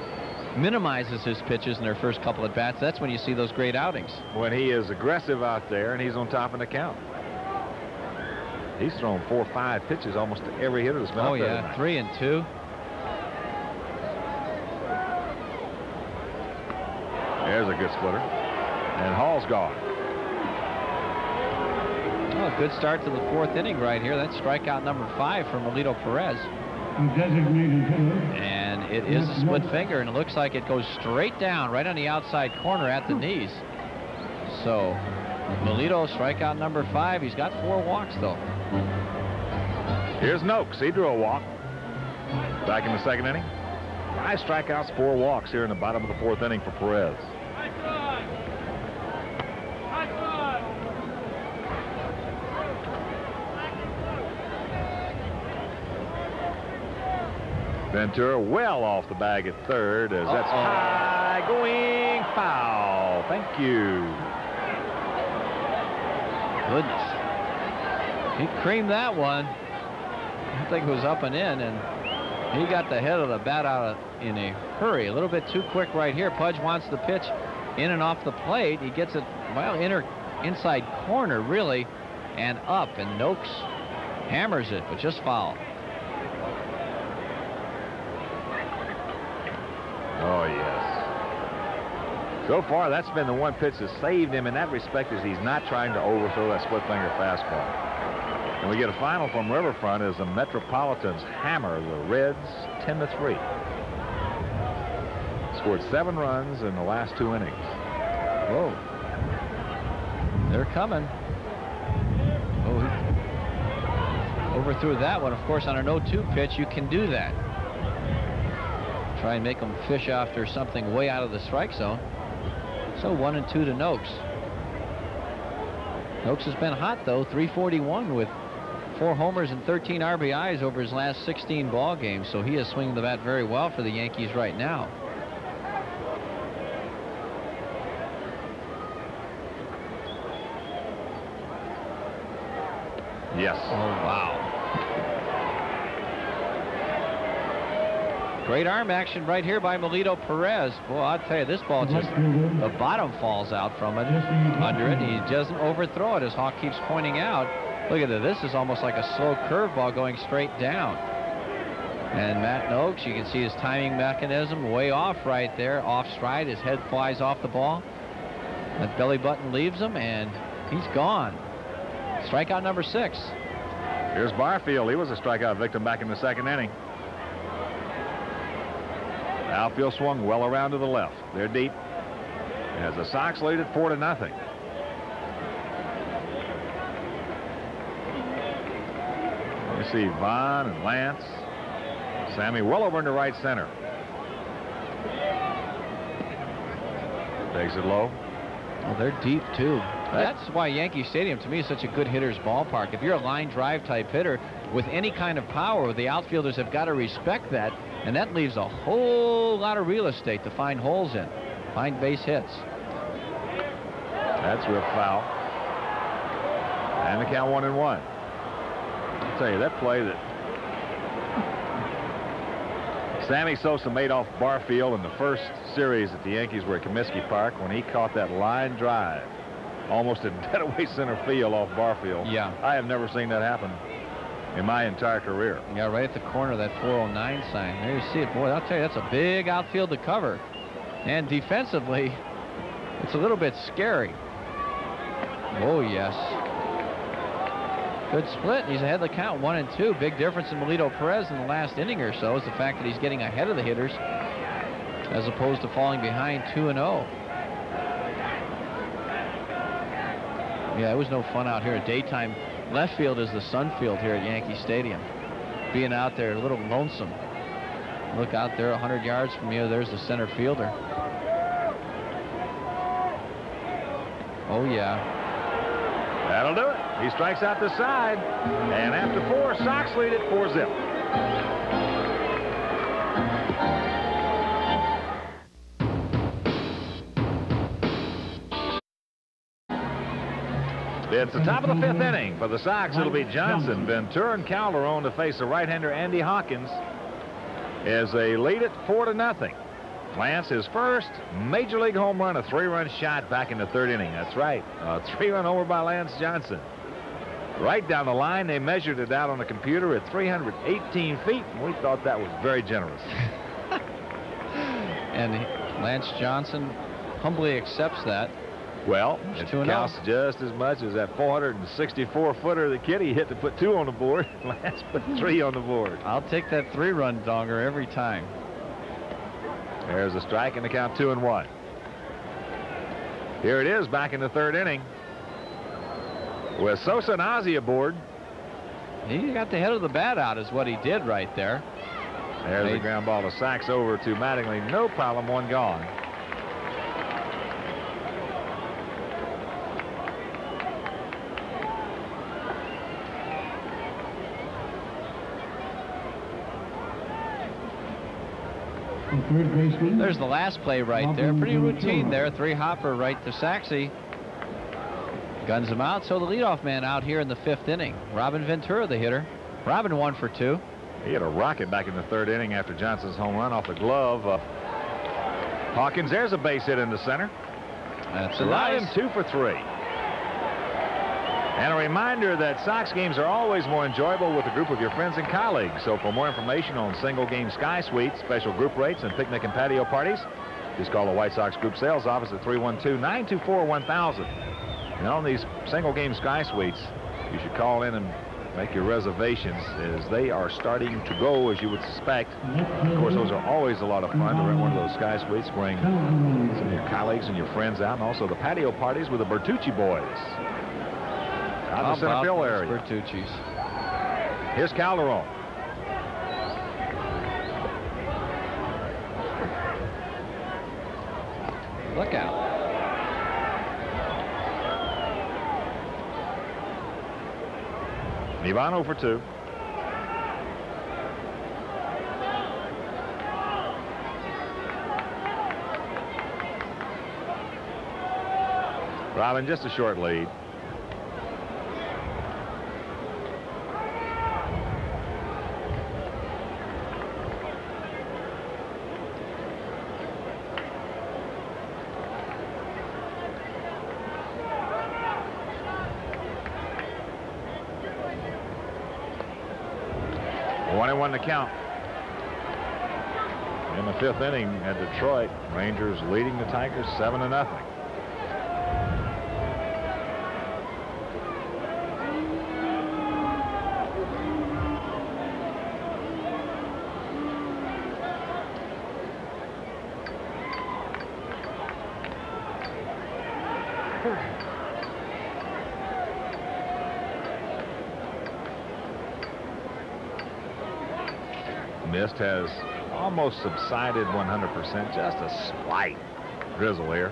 minimizes his pitches in their first couple at bats, that's when you see those great outings. When he is aggressive out there and he's on top of the count. He's thrown 4 or 5 pitches almost to every hitter that's been up there tonight. 3 and 2. There's a good splitter. And Hall's gone. Oh, good start to the 4th inning right here. That's strikeout number 5 for Melito Perez. And it is a split finger, and it looks like it goes straight down right on the outside corner at the knees. So Melito, strikeout number 5. He's got 4 walks, though. Here's Noakes. He drew a walk back in the 2nd inning. 5 strikeouts, 4 walks here in the bottom of the 4th inning for Perez. Ventura well off the bag at 3rd as that's high going foul. Thank you. Goodness. He creamed that one. I think it was up and in, and he got the head of the bat out in a hurry. A little bit too quick right here. Pudge wants the pitch in and off the plate. He gets it, well, inside corner, really, and up, and Noakes hammers it, but just foul. Oh, yes. So far, that's been the one pitch that saved him in that respect, is he's not trying to overthrow that split finger fastball. And we get a final from Riverfront as the Metropolitans hammer the Reds 10-3. Scored 7 runs in the last 2 innings. Whoa. They're coming. Oh, he overthrew that one. Of course, on an 0-2 pitch, you can do that. Try and make them fish after something way out of the strike zone. So 1-2 to Noakes. Noakes has been hot, though. 341 with 4 homers and 13 RBIs over his last 16 ball games. So he is swinging the bat very well for the Yankees right now. Yes. Oh, wow. Great arm action right here by Melito Perez. Boy, I'll tell you, this ball just, the bottom falls out from it, under it. He doesn't overthrow it, as Hawk keeps pointing out. Look at it. This is almost like a slow curveball going straight down. And Matt Noakes, you can see his timing mechanism way off right there, off stride. His head flies off the ball. That belly button leaves him, and he's gone. Strikeout number 6. Here's Barfield. He was a strikeout victim back in the 2nd inning. Outfield swung well around to the left. They're deep as the Sox lead it 4-0. You see Vaughn and Lance. Sammy well over into right center. Takes it low. Oh, they're deep, too. That's why Yankee Stadium, to me, is such a good hitter's ballpark. If you're a line drive type hitter with any kind of power, the outfielders have got to respect that, and that leaves a whole lot of real estate to find holes in, find base hits. That's real foul. And the count 1-1. I'll tell you, that play that Sammy Sosa made off Barfield in the first series that the Yankees were at Comiskey Park, when he caught that line drive almost in dead away center field off Barfield. Yeah. I have never seen that happen in my entire career. Yeah, right at the corner of that 409 sign. There you see it. Boy, I'll tell you, that's a big outfield to cover. And defensively, it's a little bit scary. Oh, yes. Good split. He's ahead of the count, 1-2. Big difference in Melito Perez in the last inning or so is the fact that he's getting ahead of the hitters as opposed to falling behind 2-0. Yeah, it was no fun out here. Daytime left field is the sun field here at Yankee Stadium. Being out there a little lonesome. Look out there 100 yards from you. There's the center fielder. Oh, yeah. That'll do it. He strikes out the side. And after 4, Sox lead it 4-0. It's the top of the 5th inning. For the Sox, it'll be Johnson, Ventura, and Calderon to face the right-hander Andy Hawkins as they lead it 4-0. Lance, his first Major League home run, a 3-run shot back in the 3rd inning. That's right, a 3-run homer by Lance Johnson. Right down the line, they measured it out on the computer at 318 feet, and we thought that was very generous. And Lance Johnson humbly accepts that. Well, it counts just as much as that 464-footer the Kitty hit to put 2 on the board. Lance put 3 on the board. I'll take that 3-run donger every time. There's a strike and the count 2-1. Here it is back in the 3rd inning with Sosa and Ozzie aboard. He got the head of the bat out is what he did right there. There's the ground ball to Sachs over to Mattingly. No problem, 1 gone. Third baseman. There's the last play right there. Pretty routine there. 3-hopper right to Saxey. Guns him out. So the leadoff man out here in the 5th inning. Robin Ventura, the hitter. Robin 1 for 2. He had a rocket back in the 3rd inning after Johnson's home run off the glove of Hawkins. There's a base hit in the center. That's allowed nice. him 2 for 3. And a reminder that Sox games are always more enjoyable with a group of your friends and colleagues. So for more information on single-game Sky Suites, special group rates, and picnic and patio parties, just call the White Sox Group Sales Office at 312-924-1000. And on these single-game Sky Suites, you should call in and make your reservations as they are starting to go, as you would suspect. Of course, those are always a lot of fun to rent one of those Sky Suites, bring some of your colleagues and your friends out, and also the patio parties with the Bertucci boys. Out in the center field area. Bertucci's. Here's Calderon. Look out. Ivano for 2. Robin just a short lead. One to count. In the 5th inning at Detroit, Rangers leading the Tigers 7-0. Mist has almost subsided 100%. Just a slight drizzle here.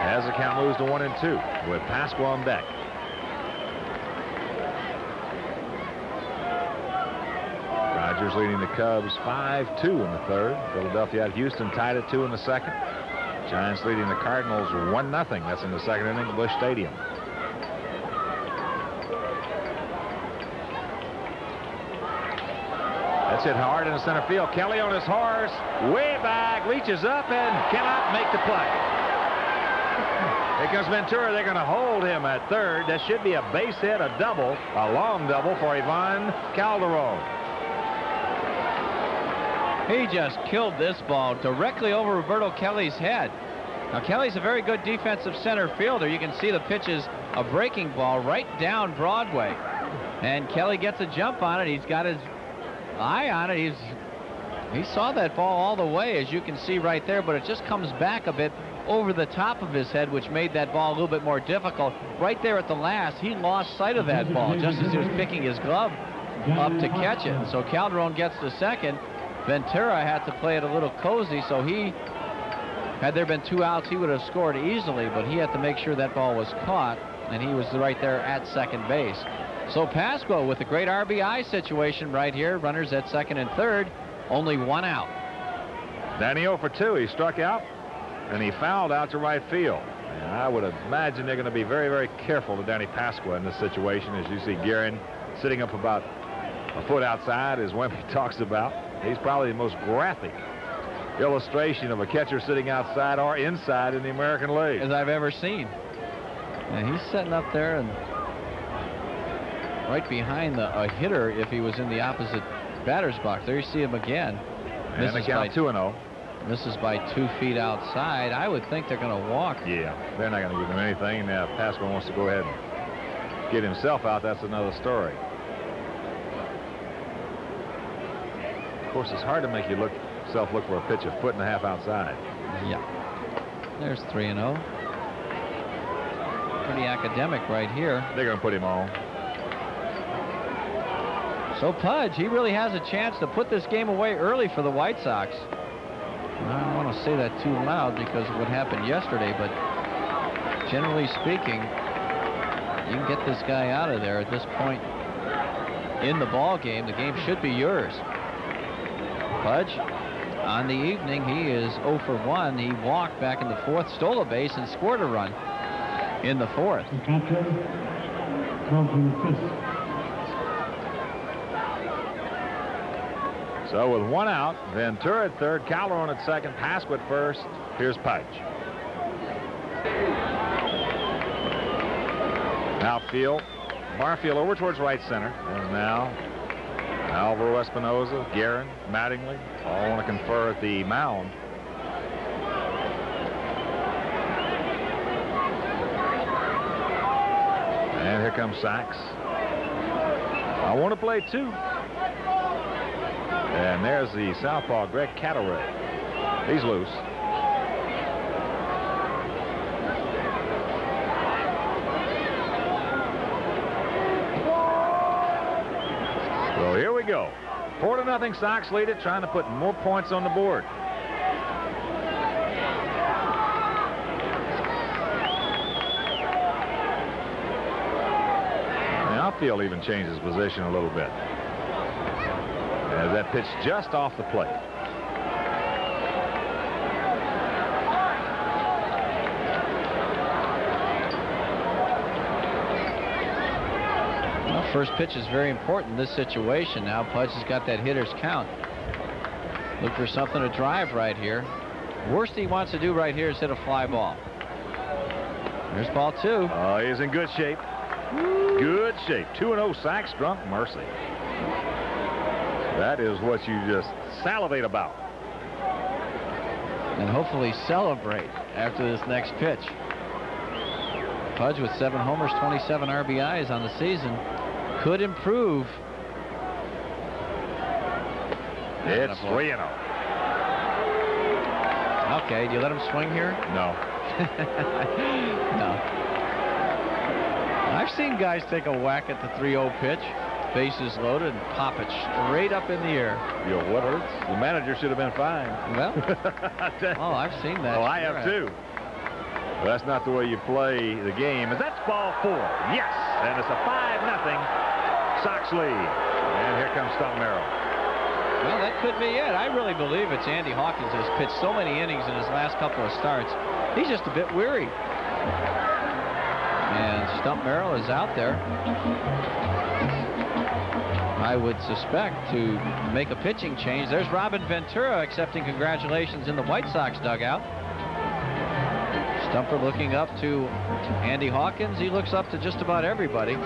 As the count moves to 1-2 with Pasqua on deck. Rogers leading the Cubs 5-2 in the 3rd. Philadelphia at Houston tied at 2 in the 2nd. Giants leading the Cardinals 1-0. That's in the 2nd inning at Busch Stadium. That's hit hard in the center field. Kelly on his horse, way back, reaches up and cannot make the play. Here comes Ventura. They're going to hold him at 3rd. That should be a base hit, a double, a long double for Ivan Calderon. He just killed this ball directly over Roberto Kelly's head. Now, Kelly's a very good defensive center fielder. You can see the pitch is a breaking ball right down Broadway. And Kelly gets a jump on it. He's got his eye on it. He saw that ball all the way, as you can see right there, but it just comes back a bit over the top of his head, which made that ball a little bit more difficult. Right there at the last, he lost sight of that ball just as he was picking his glove up to catch it. And so Calderon gets the second. Ventura had to play it a little cozy, so had there been 2 outs, he would have scored easily, but he had to make sure that ball was caught, and he was right there at second base. So Pasqua with a great RBI situation right here. Runners at second and third. Only 1 out. Danny 0 for 2. He struck out, and he fouled out to right field. And I would imagine they're going to be very, very careful to Danny Pasqua in this situation, as you see Guerin sitting up about a foot outside, as Wemby talks about. He's probably the most graphic illustration of a catcher sitting outside or inside in the American League as I've ever seen. And he's sitting up there and right behind a hitter if he was in the opposite batter's box. There you see him again. And the count 2-0. Misses by 2 feet outside. I would think they're going to walk. Yeah, they're not going to give him anything. Now, if Pasqua wants to go ahead and get himself out, that's another story. Of course, it's hard to make yourself look for a pitch a 1.5 feet outside. Yeah. There's 3-0. Pretty academic right here. They're going to put him on. So Pudge, he really has a chance to put this game away early for the White Sox. I don't want to say that too loud because of what happened yesterday, but generally speaking, you can get this guy out of there at this point in the ball game. The game should be yours. Pudge, on the evening, he is 0 for 1. He walked back in the 4th, stole a base, and scored a run in the 4th. So with 1 out, Ventura at third, Calderon at second, Pasqua at first. Here's Pudge. Outfield, Barfield over towards right center. And now Alvaro Espinosa, Guerin, Mattingly, all want to confer at the mound. And here comes Sachs. I want to play 2. And there's the southpaw, Greg Cataray. He's loose. So here we go. 4-0 Sox lead it, trying to put more points on the board. The outfield even changes position a little bit. As that pitch just off the plate. Well, first pitch is very important in this situation. Now Pudge has got that hitter's count. Look for something to drive right here. Worst he wants to do right here is hit a fly ball. There's ball 2. Oh, he's in good shape. Good shape. 2-0 Sox, drunk mercy. That is what you just salivate about. And hopefully celebrate after this next pitch. Pudge with 7 homers, 27 RBIs on the season. Could improve. It's 3-0. Okay, do you let him swing here? No. No. I've seen guys take a whack at the 3-0 pitch. Bases loaded and pop it straight up in the air. You know what hurts? The manager should have been fined. Well, oh, I've seen that. Oh, I have too. But that's not the way you play the game. That's ball 4. Yes, and it's a 5-0 Sox lead. And here comes Stump Merrill. Well, that could be it. I really believe it's Andy Hawkins has pitched so many innings in his last couple of starts. He's just a bit weary. And Stump Merrill is out there. I would suspect to make a pitching change. There's Robin Ventura accepting congratulations in the White Sox dugout. Stumper looking up to Andy Hawkins. He looks up to just about everybody. All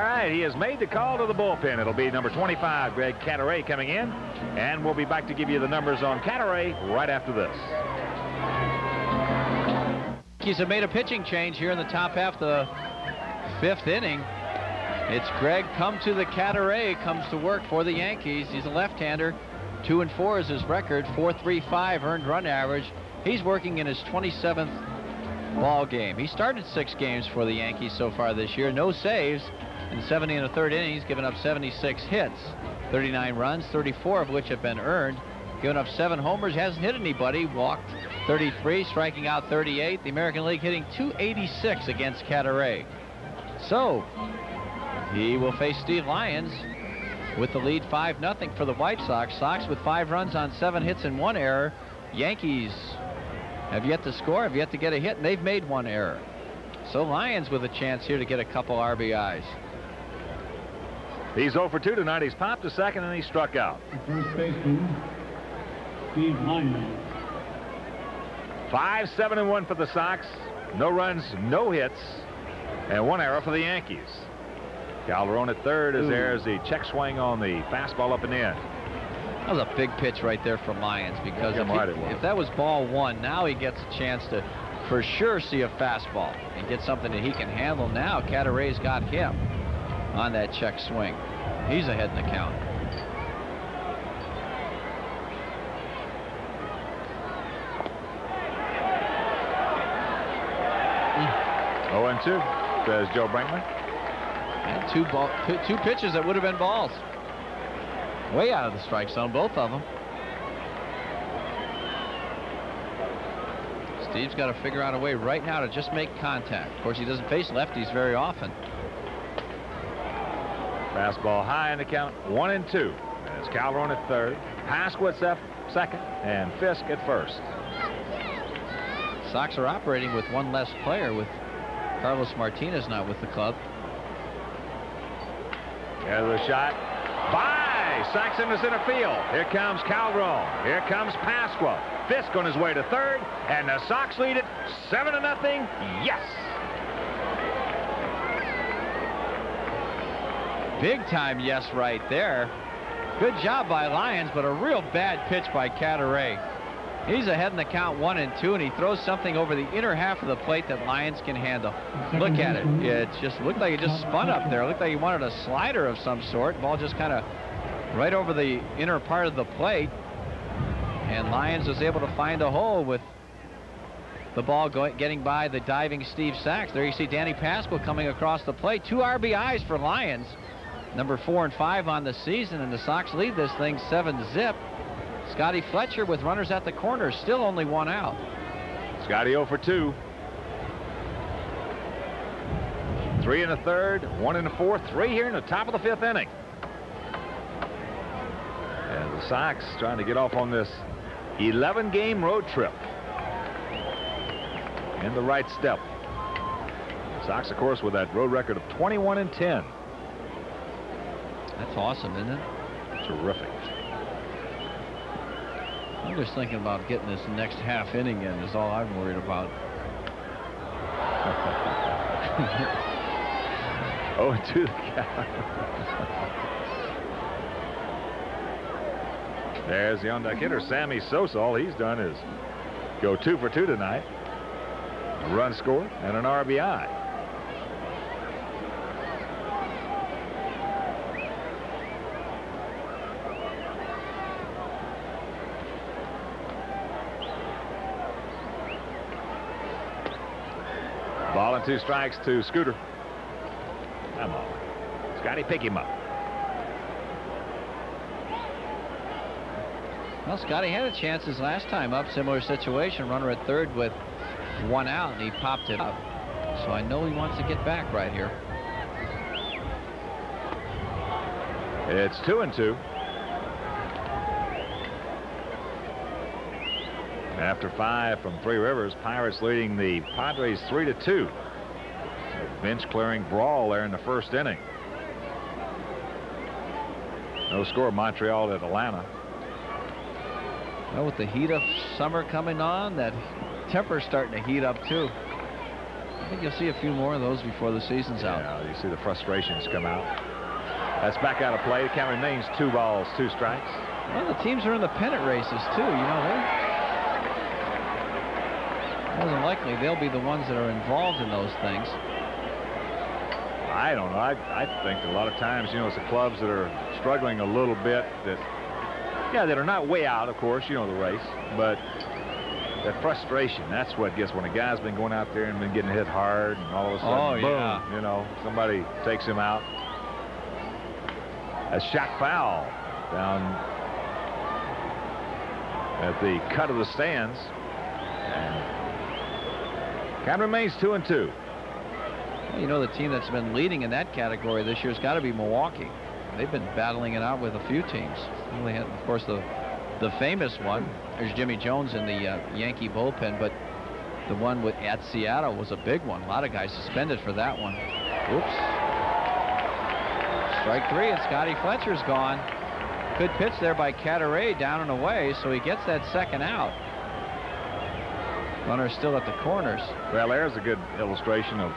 right, he has made the call to the bullpen. It'll be number 25, Greg Cataray, coming in. And we'll be back to give you the numbers on Cataray right after this. Yankees have made a pitching change here in the top half of the 5th inning. It's Greg Come to the Cataray comes to work for the Yankees. He's a left-hander. 2-4 is his record. 4.35 earned run average. He's working in his 27th ball game. He started 6 games for the Yankees so far this year. No saves. In 70 and a third innings, given up 76 hits. 39 runs, 34 of which have been earned. Given up 7 homers, hasn't hit anybody. Walked 33, striking out 38. The American League hitting .286 against Cataray. So, he will face Steve Lyons with the lead 5-0 for the White Sox. Sox with 5 runs on 7 hits and 1 error. Yankees have yet to score, have yet to get a hit, and they've made 1 error. So Lyons with a chance here to get a couple RBIs. He's 0 for 2 tonight. He's popped to second and he struck out. First baseman, Steve Lyons. 5-7-1 for the Sox. No runs, no hits, and 1 error for the Yankees. Calderon at third as there's the check swing on the fastball up and in. That was a big pitch right there from Lyons, because if that was ball 1, now he gets a chance to for sure see a fastball and get something that he can handle. Now Cataray's got him on that check swing. He's ahead in the count. Oh, and 2, says Joe Brinkman. And two pitches that would have been balls. Way out of the strike zone, both of them. Steve's got to figure out a way right now to just make contact. Of course, he doesn't face lefties very often. Fastball high in the count, 1-2. It's Calderon at third, Pasquitz at second, and Fisk at first. Sox are operating with 1 less player, with Carlos Martinez not with the club. There's a shot. By Saxon to center field. Here comes Calderon. Here comes Pasqua. Fisk on his way to third, and the Sox lead it 7-0. Yes. Big time yes right there. Good job by Lyons, but a real bad pitch by Cataray. He's ahead in the count 1-2, and he throws something over the inner half of the plate that Lyons can handle. Look at it. It just looked like it just spun up there. It looked like he wanted a slider of some sort. Ball just kind of right over the inner part of the plate. And Lyons was able to find a hole with the ball getting by the diving Steve Sax. There you see Danny Pasqua coming across the plate. 2 RBIs for Lyons. Number 4 and 5 on the season, and the Sox lead this thing 7-0. Scotty Fletcher with runners at the corner, still only 1 out. Scotty 0 for 2. 3 in the third, 1 in the fourth, 3 here in the top of the 5th inning. And the Sox trying to get off on this 11-game road trip in the right step. Sox, of course, with that road record of 21-10. That's awesome, isn't it? Terrific. I'm just thinking about getting this next half inning in is all I'm worried about. Oh, to the count. There's the on-deck hitter, Sammy Sosa. All he's done is go 2 for 2 tonight. A run scored and an RBI. Ball and 2 strikes to Scooter. Come on. Scotty, pick him up. Well, Scotty had a chance his last time up. Similar situation. Runner at third with 1 out, and he popped it up. So I know he wants to get back right here. It's 2-2. After 5 from Three Rivers, Pirates leading the Padres 3-2. Bench clearing brawl there in the first inning. No score, Montreal at Atlanta. Well, with the heat of summer coming on, that temper's starting to heat up too. I think you'll see a few more of those before the season's out. Yeah, you see the frustrations come out. That's back out of play. The count remains 2 balls, 2 strikes. Well, the teams are in the pennant races too. You know, More than likely, they'll be the ones that are involved in those things. I don't know. I think a lot of times, you know, it's the clubs that are struggling a little bit that are not way out, of course, you know, the race, but that frustration, that's what gets when a guy's been going out there and been getting hit hard, and all of a sudden, boom, you know, somebody takes him out. A shot foul down at the cut of the stands. And count remains 2-2. You know, the team that's been leading in that category this year has got to be Milwaukee. They've been battling it out with a few teams. They had, of course, the famous one. There's Jimmy Jones in the Yankee bullpen, but the one at Seattle was a big one. A lot of guys suspended for that one. Oops. Strike 3, and Scotty Fletcher's gone. Good pitch there by Cadaret, down and away, so he gets that second out. Runner still at the corners. Well, there's a good illustration of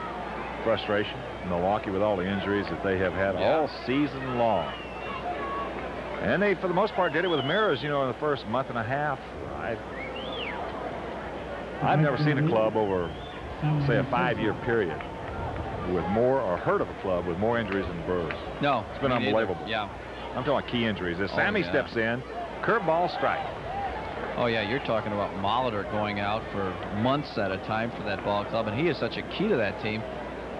frustration. Milwaukee with all the injuries that they have had all season long. And they, for the most part, did it with mirrors, you know, in the first month and a half. I've never seen a club over, say, a 5-year period with more, or heard of a club with more injuries than the Brewers. No. It's been unbelievable. Yeah. I'm talking key injuries. As Sammy steps in, curveball strike. Oh, yeah, you're talking about Molitor going out for months at a time for that ball club, and he is such a key to that team.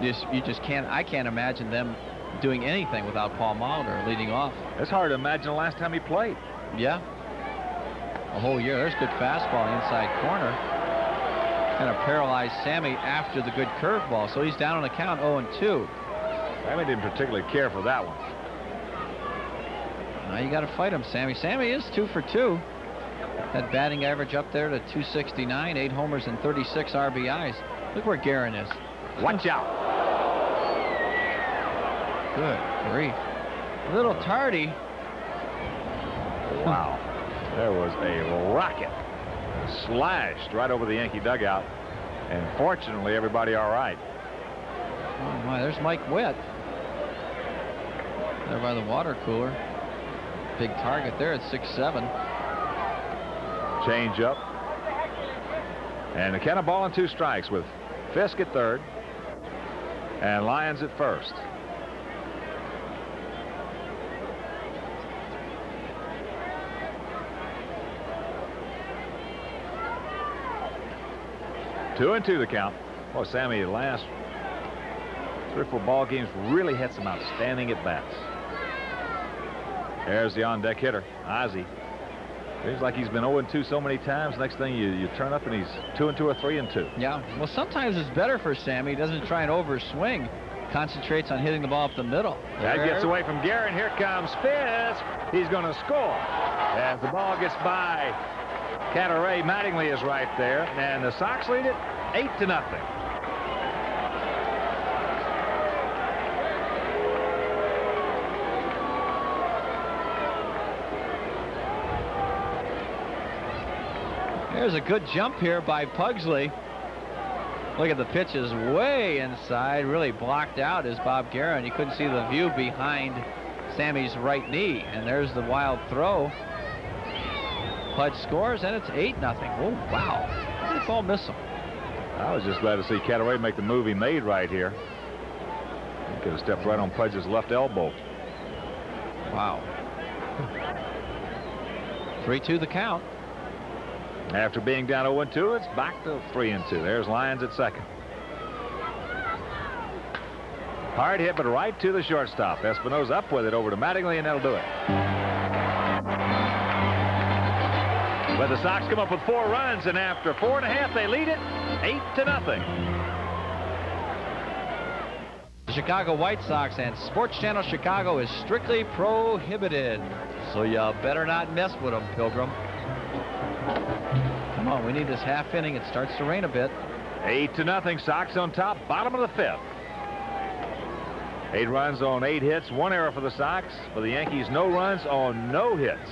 You just can't, I can't imagine them doing anything without Paul Molitor leading off. It's hard to imagine the last time he played. Yeah. A whole year. There's good fastball inside corner. Kind of paralyzed Sammy after the good curveball, so he's down on the count 0-2. Sammy didn't particularly care for that one. Now you got to fight him, Sammy. Sammy is 2 for 2. That batting average up there to 269, 8 homers and 36 RBIs. Look where Guerin is. Watch out. Good grief. A little tardy. Wow. There was a rocket. Slashed right over the Yankee dugout. And fortunately, everybody all right. Oh, my. There's Mike Witt. There by the water cooler. Big target there at 6-7. Change up. And a count of ball and 2 strikes with Fisk at third and Lyons at first. Two and 2 the count. Well, Sammy, the last 3 or 4 ball games really had some outstanding at bats. There's the on-deck hitter, Ozzie. Seems like he's been 0-2 so many times. Next thing you turn up and he's 2-2 or 3-2. Yeah. Well, sometimes it's better for Sammy. He doesn't try and overswing. Concentrates on hitting the ball up the middle. That gets away from Guerin. Here comes Fisk. He's going to score. As the ball gets by Cadaret, Mattingly is right there, and the Sox lead it 8-0. There's a good jump here by Pugsley. Look at the pitches way inside, really blocked out is Bob Guerin. You couldn't see the view behind Sammy's right knee, and there's the wild throw. Pudge scores, and it's 8-0. Oh, wow. How did the ball miss him? I was just glad to see Cadaret make the move he made right here. He could have stepped right on Pudge's left elbow. Wow. 3-2 the count. After being down 0-2, it's back to 3-2. There's Lyons at second. Hard hit, but right to the shortstop. Espinosa up with it over to Mattingly, and that'll do it. But the Sox come up with 4 runs, and after 4.5, they lead it 8-0. The Chicago White Sox and Sports Channel Chicago is strictly prohibited. So you better not mess with them, Pilgrim. Come on, we need this half inning. It starts to rain a bit. 8-0. Sox on top, bottom of the 5th. 8 runs on 8 hits, 1 error for the Sox. For the Yankees, no runs on no hits.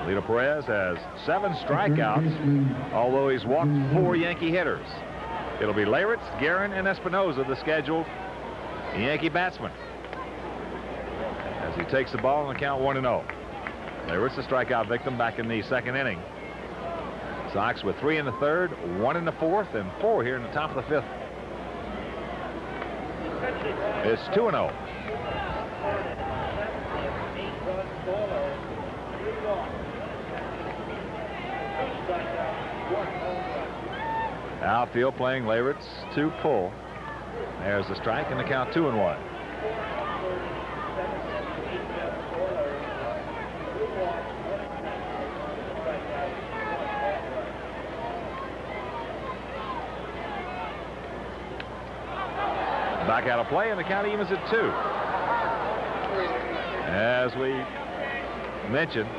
Melito Perez has 7 strikeouts, although he's walked 4 Yankee hitters. It'll be Leyritz, Guerin, and Espinosa, the scheduled Yankee batsman, as he takes the ball on the count 1-0. Leyritz, a strikeout victim back in the 2nd inning. Sox with 3 in the third, 1 in the fourth, and 4 here in the top of the fifth. It's 2-0. Outfield playing Leyritz to pull. There's the strike and the count 2-1. Back out of play, and the count evens at 2. As we mentioned,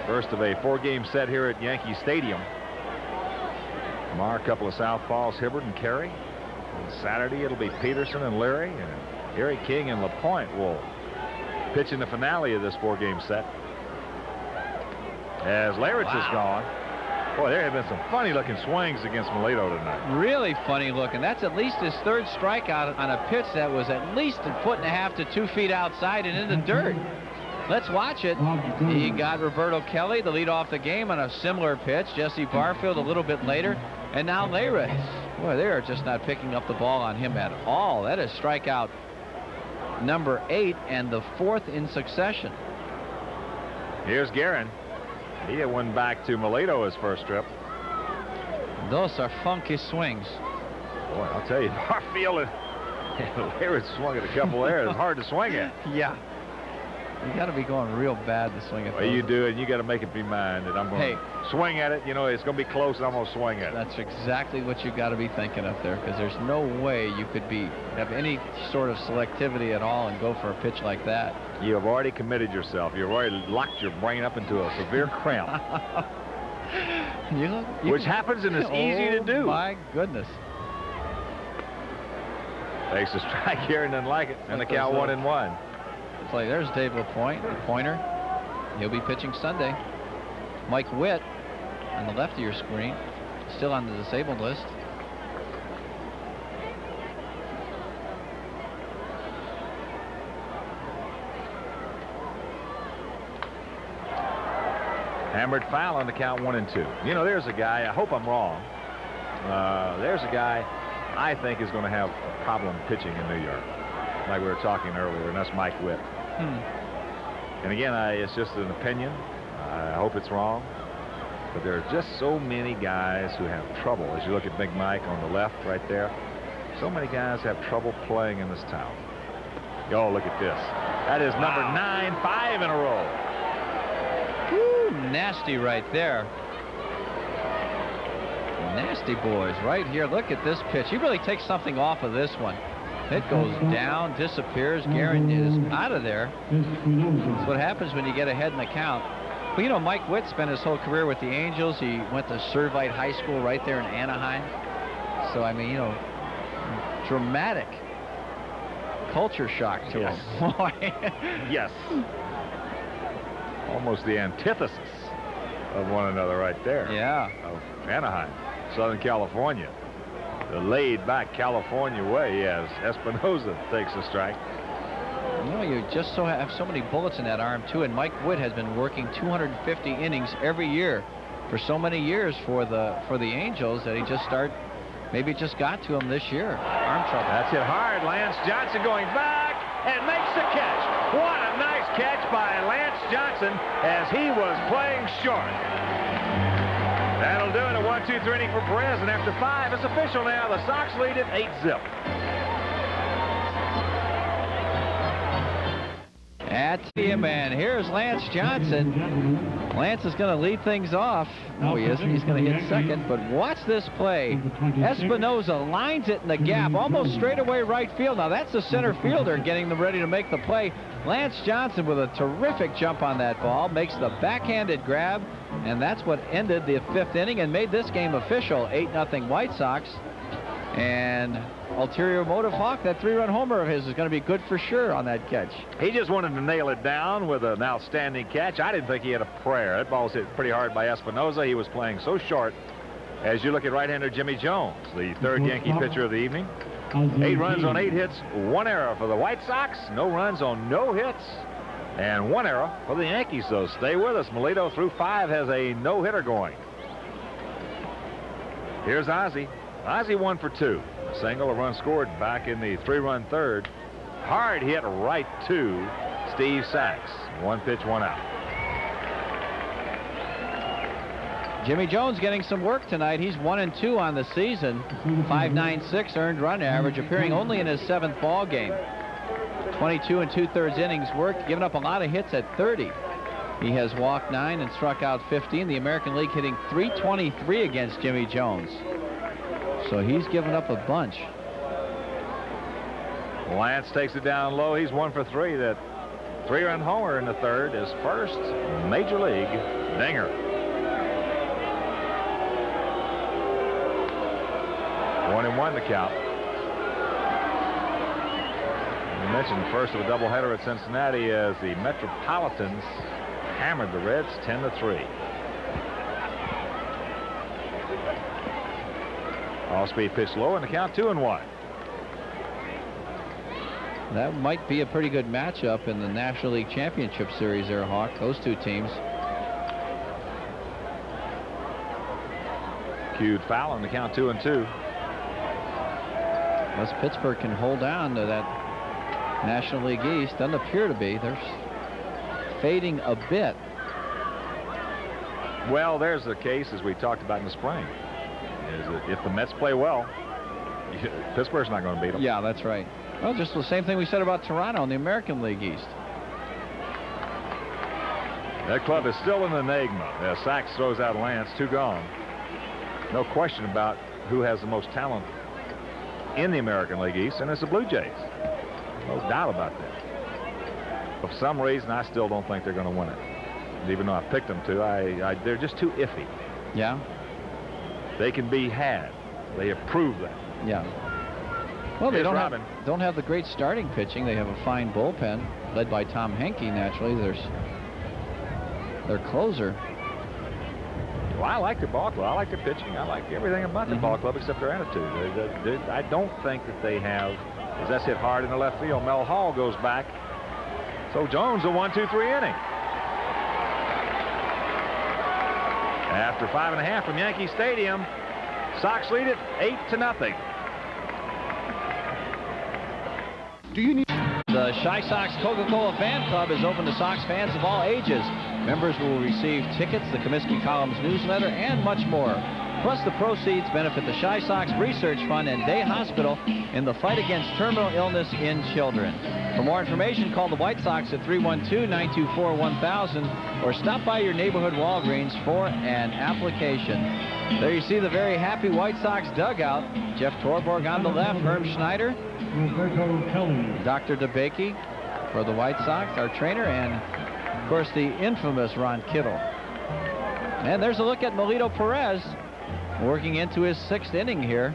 first of a 4-game set here at Yankee Stadium. Tomorrow, a couple of southpaws, Hibbert and Carey. On Saturday, it'll be Peterson and Leary, and Gary King and LaPointe will pitch in the finale of this 4-game set. As Leyritz is gone. Boy, there have been some funny-looking swings against Melito tonight. Really funny looking. That's at least his 3rd strikeout on a pitch that was at least 1.5 to 2 feet outside and in the dirt. Let's watch it. He got Roberto Kelly to lead off the game on a similar pitch. Jesse Barfield a little bit later. And now Leyritz. Boy, they are just not picking up the ball on him at all. That is strikeout number 8 and the 4th in succession. Here's Guerin. He hit one back to Melito his first trip. Those are funky swings. Boy, I'll tell you, Barfield and Leyritz swung at a couple there. It's hard to swing at. Yeah. You got to be going real bad to swing at those. Well, you do, and you got to make up your mind that I'm going to swing at it. You know, it's going to be close, and I'm going to swing at it. That's exactly what you got to be thinking up there, because there's no way you could have any sort of selectivity at all and go for a pitch like that. You have already committed yourself. You've already locked your brain up into a severe cramp. Which happens and is easy to do. My goodness. Takes a strike here and doesn't like it, and the count 1-1. Play. There's Dave LaPointe, the pointer. He'll be pitching Sunday. Mike Witt on the left of your screen, still on the disabled list. Hammered foul on the count 1-2. You know, there's a guy, I hope I'm wrong. There's a guy I think is going to have a problem pitching in New York, like we were talking earlier, and that's Mike Witt. And again, it's just an opinion. I hope it's wrong. But there are just so many guys who have trouble. As you look at Big Mike on the left right there, so many guys have trouble playing in this town. Oh, look at this. That is number 9, 5 in a row. Woo, nasty right there. Nasty boys right here. Look at this pitch. He really takes something off of this one. It goes down, disappears. Guerin is out of there. That's what happens when you get ahead in the count. Well, you know, Mike Witt spent his whole career with the Angels. He went to Servite High School right there in Anaheim. So, I mean, you know, dramatic culture shock to him. Boy. Yes. Almost the antithesis of one another right there. Yeah. Of Anaheim, Southern California. The laid-back California way as Espinosa takes a strike. You know, you just have so many bullets in that arm, too, and Mike Wood has been working 250 innings every year for so many years for the Angels that maybe it just got to him this year. Arm trouble. That's it hard. Lance Johnson going back and makes the catch. What a nice catch by Lance Johnson as he was playing short. That'll do it. A 1-2-3 inning for Perez, and after 5, it's official now. The Sox lead at 8-zip. At him, and here's Lance Johnson. Lance is going to lead things off. No, he isn't. He's going to hit second, but watch this play. Espinosa lines it in the gap, almost straightaway right field. Now, that's the center fielder getting them ready to make the play. Lance Johnson with a terrific jump on that ball, makes the backhanded grab, and that's what ended the 5th inning and made this game official. 8-0 White Sox. And ulterior motive Hawk, that 3-run homer of his is going to be good for sure on that catch. He just wanted to nail it down with an outstanding catch. I didn't think he had a prayer. That ball was hit pretty hard by Espinosa. He was playing so short. As you look at right-hander Jimmy Jones, the 3rd Yankee pitcher of the evening. 8 runs on 8 hits, 1 error for the White Sox. No runs on no hits. And 1 error for the Yankees, so stay with us. Melito through 5 has a no-hitter going. Here's Ozzie. Ozzie 1 for 2. A single, a run scored back in the 3-run third. Hard hit right to Steve Sachs. 1 pitch, 1 out. Jimmy Jones getting some work tonight. He's 1-2 on the season. 5.96 earned run average, appearing only in his 7th ball game. 22 2/3 innings work, giving up a lot of hits at 30. He has walked 9 and struck out 15. The American League hitting .323 against Jimmy Jones. So he's given up a bunch. Lance takes it down low. He's 1 for 3. That 3-run homer in the third, his first major league dinger. 1-1 the count. I mentioned the first of a doubleheader at Cincinnati as the Metropolitans hammered the Reds 10-3. Off-speed pitch low, and the count 2-1. That might be a pretty good matchup in the National League Championship Series there, Hawk. Those two teams. Cued foul, on the count 2-2. Unless Pittsburgh can hold on to that National League East, doesn't appear to be. They're fading a bit. Well, there's the case as we talked about in the spring. Is that if the Mets play well, Pittsburgh's not going to beat them. Yeah, that's right. Well, just the same thing we said about Toronto in the American League East. That club is still an enigma. As Sachs throws out Lance, 2 gone. No question about who has the most talent in the American League East, and it's the Blue Jays. No doubt about that. But for some reason, I still don't think they're going to win it. And even though I picked them to, they're just too iffy. Yeah. They can be had. They have proved that. Yeah. Well, they Here's don't have the great starting pitching. They have a fine bullpen led by Tom Henke. Naturally, there's their closer. Well, I like their ball club. I like their pitching. I like everything about their ball club except their attitude. I don't think that they have. As that's hit hard in the left field. Mel Hall goes back. So Jones a 1-2-3 inning. After 5.5 from Yankee Stadium, Sox lead it 8-0. Do you need? The Chi Sox Coca-Cola Fan Club is open to Sox fans of all ages. Members will receive tickets, the Comiskey Columns newsletter, and much more. Plus, the proceeds benefit the Chi Sox Research Fund and Day Hospital in the fight against terminal illness in children. For more information, call the White Sox at 312-924-1000 or stop by your neighborhood Walgreens for an application. There you see the very happy White Sox dugout. Jeff Torborg on the left, Herm Schneider, Dr. DeBakey for the White Sox, our trainer, and, of course, the infamous Ron Kittle. And there's a look at Melito Perez working into his 6th inning here.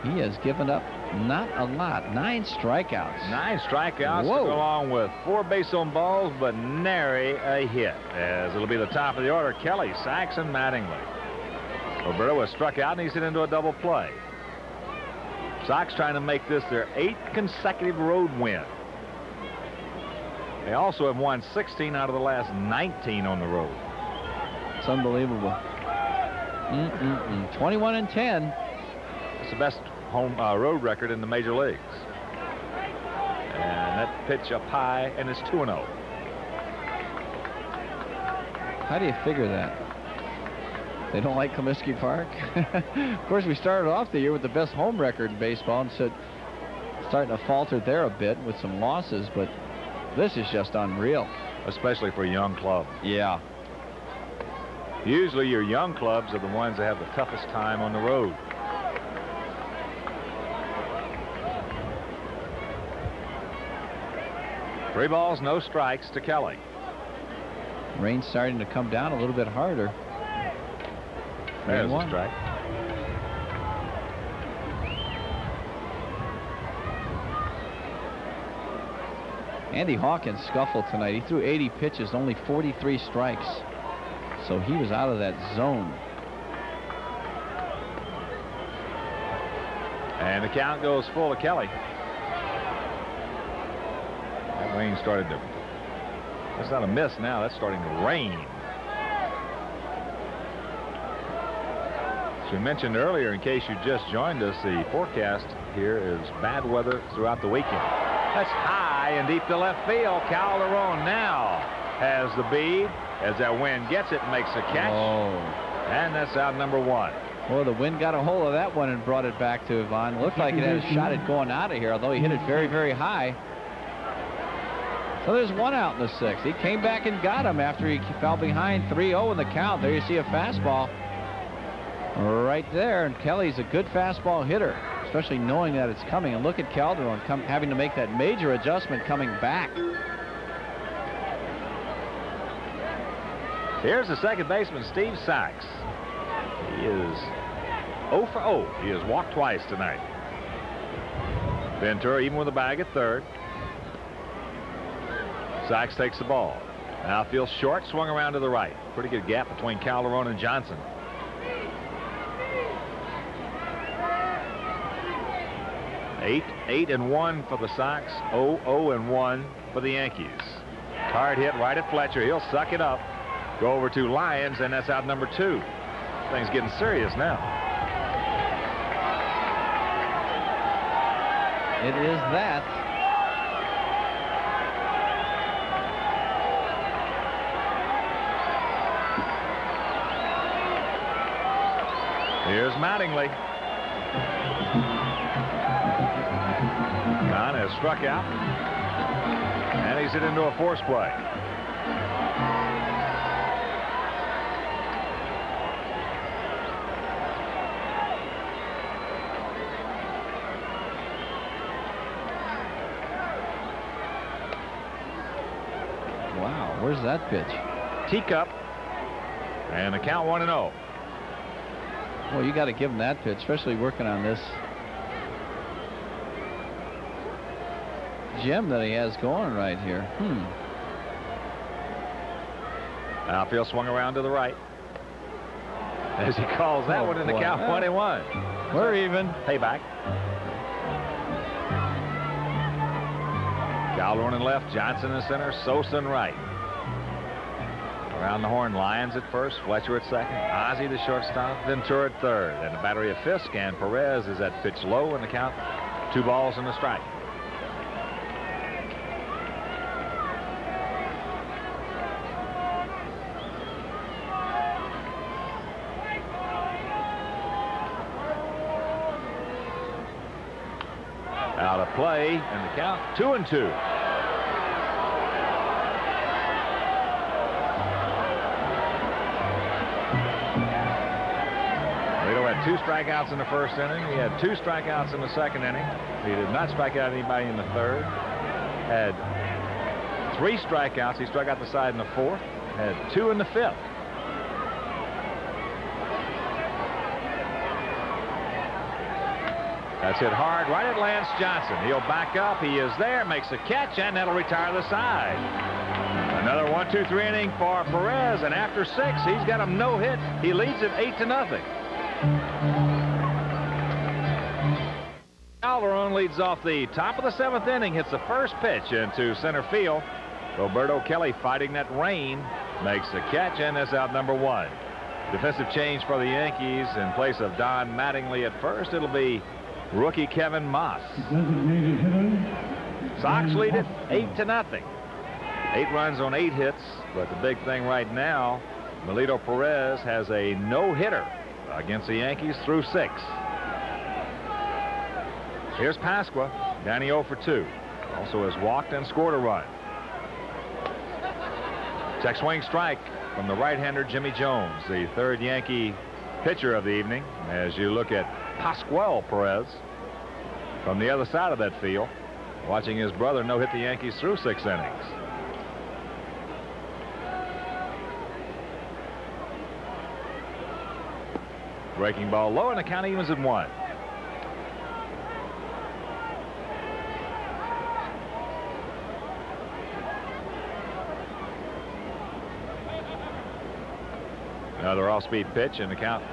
He has given up not a lot. 9 strikeouts. 9 strikeouts to go along with 4 base on balls, but nary a hit. As it'll be the top of the order, Kelly, Sachs, and Mattingly. Roberto was struck out, and he's hit into a double play. Sox trying to make this their 8th consecutive road win. They also have won 16 out of the last 19 on the road. It's unbelievable. 21-10. It's the best home road record in the major leagues. And that pitch up high, and it's 2-0. How do you figure that? They don't like Comiskey Park? Of course, we started off the year with the best home record in baseball, and so starting to falter there a bit with some losses, but this is just unreal. Especially for a young club. Yeah. Usually your young clubs are the ones that have the toughest time on the road. Three balls, no strikes to Kelly. Rain's starting to come down a little bit harder. There's a strike. Andy Hawkins scuffled tonight. He threw 80 pitches, only 43 strikes. So he was out of that zone. And the count goes full to Kelly. That rain started to... That's not a miss now. That's starting to rain. As we mentioned earlier, in case you just joined us, the forecast here is bad weather throughout the weekend. That's high and deep to left field. Calderon now has the bead as that wind gets it and makes a catch. Oh. And that's out number 1. Well, the wind got a hold of that one and brought it back to Yvonne. Looked like it had a shot at going out of here, although he hit it very, very high. So there's 1 out in the 6th. He came back and got him after he fell behind 3-0 in the count. There you see a fastball right there, and Kelly's a good fastball hitter, especially knowing that it's coming. And look at Calderon having to make that major adjustment coming back. Here's the second baseman, Steve Sachs. He is 0 for 0. He has walked twice tonight. Ventura even with a bag at third. Sachs takes the ball. Outfield short, swung around to the right. Pretty good gap between Calderon and Johnson. Eight and 1 for the Sox. 0-0-1 for the Yankees. Hard hit right at Fletcher. He'll suck it up. Go over to Lyons, and that's out number 2. Things getting serious now. It is that. Here's Mattingly. Don has struck out, and he's hit into a force play. Wow, where's that pitch? Teacup, and the count 1-0. Well, you got to give him that pitch, especially working on this gem that he has going right here. Outfield swung around to the right as he calls that one in the count. 1-1. We're even. Payback. Calderon in left, Johnson in center, Sosa in right. Around the horn, Lyons at first, Fletcher at second, Ozzie the shortstop, Ventura at third, and a battery of Fisk, and Perez is at pitch low in the count. 2 balls and a strike. Out of play, and the count 2-2. Had 2 strikeouts in the first inning. He had 2 strikeouts in the second inning. He did not strike out anybody in the third. Had 3 strikeouts. He struck out the side in the fourth. Had 2 in the fifth. That's hit hard right at Lance Johnson. He'll back up. He is there, makes a catch, and that'll retire the side. Another 1-2-3 inning for Perez, and after 6, he's got him no hit. He leads it 8-0. Calderon leads off the top of the 7th inning, hits the first pitch into center field. Roberto Kelly fighting that rain makes the catch, and that's out number 1. Defensive change for the Yankees. In place of Don Mattingly at first, it'll be rookie Kevin Moss. Sox lead it 8-0. 8 runs on 8 hits, but the big thing right now, Melito Perez has a no-hitter against the Yankees through 6. Here's Pasqua, down 0 for 2. Also has walked and scored a run. Check swing strike from the right-hander Jimmy Jones, the 3rd Yankee pitcher of the evening, as you look at Pascual Perez from the other side of that field, watching his brother no-hit the Yankees through 6 innings. Breaking ball low, and the count evens at 1. Another off-speed pitch, and the count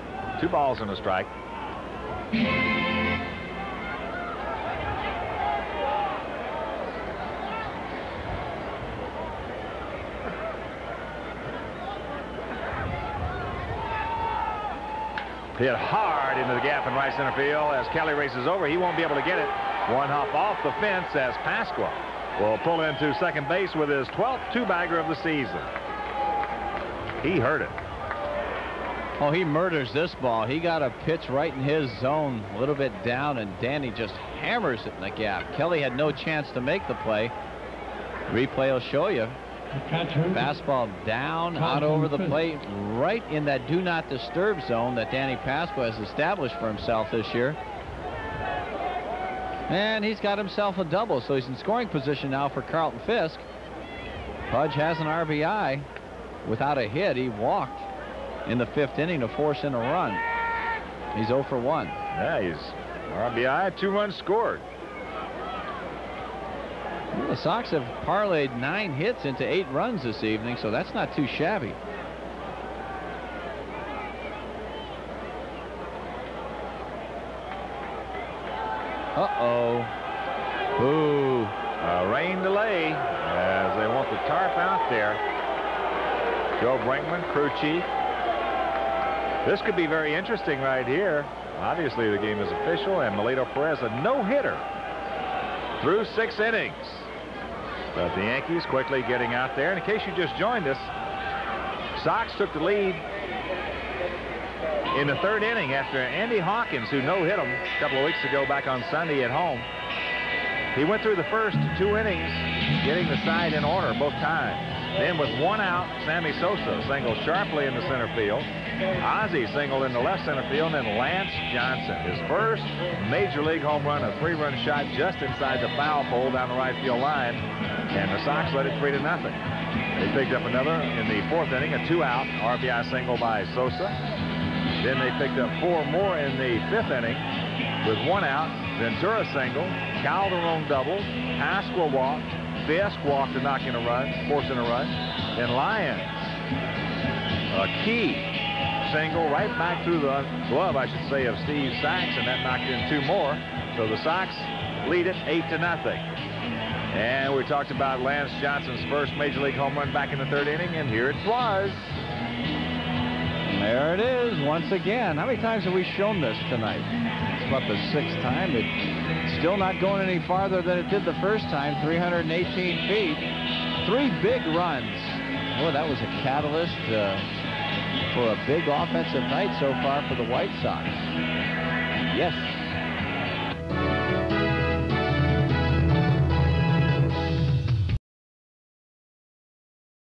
2 balls and a strike. Hit hard into the gap in right center field. As Kelly races over, he won't be able to get it. One hop off the fence as Pasqua will pull into second base with his 12th two-bagger of the season. He hurt it. Oh, he murders this ball. He got a pitch right in his zone, a little bit down, and Danny just hammers it in the gap. Kelly had no chance to make the play. Replay will show you. Fastball down, out over the plate, right in that do not disturb zone that Danny Pasqua has established for himself this year. And he's got himself a double, so he's in scoring position now for Carlton Fisk. Pudge has an RBI without a hit. He walked in the 5th inning to force in a run. He's 0 for 1. Yeah, he's RBI, 2 runs scored. Well, the Sox have parlayed 9 hits into 8 runs this evening, so that's not too shabby. Uh-oh. Boo. A rain delay as they want the tarp out there. Joe Brinkman, crew chief. This could be very interesting right here. Obviously, the game is official, and Melito Perez a no-hitter through 6 innings. But the Yankees quickly getting out there. And in case you just joined us, Sox took the lead in the 3rd inning after Andy Hawkins, who no-hit him a couple of weeks ago back on Sunday at home. He went through the first 2 innings, getting the side in order both times. Then with 1 out, Sammy Sosa singled sharply in the center field. Ozzie singled in the left center field, and then Lance Johnson, his first major league home run, a 3-run shot just inside the foul pole down the right field line, and the Sox led it 3-0. They picked up another in the 4th inning, a 2-out RBI single by Sosa. Then they picked up 4 more in the 5th inning with 1 out. Ventura single, Calderon double, Pasqua walked, Fisk walked to knock in a run, forcing a run, and Lyons a key single right back through the glove, I should say, of Steve Sachs, and that knocked in 2 more. So the Sox lead it 8-0. And we talked about Lance Johnson's first major league home run back in the 3rd inning, and here it was. There it is once again. How many times have we shown this tonight? It's about the 6th time. It's still not going any farther than it did the first time, 318 feet. 3 big runs. Boy, that was a catalyst for a big offensive night so far for the White Sox. Yes.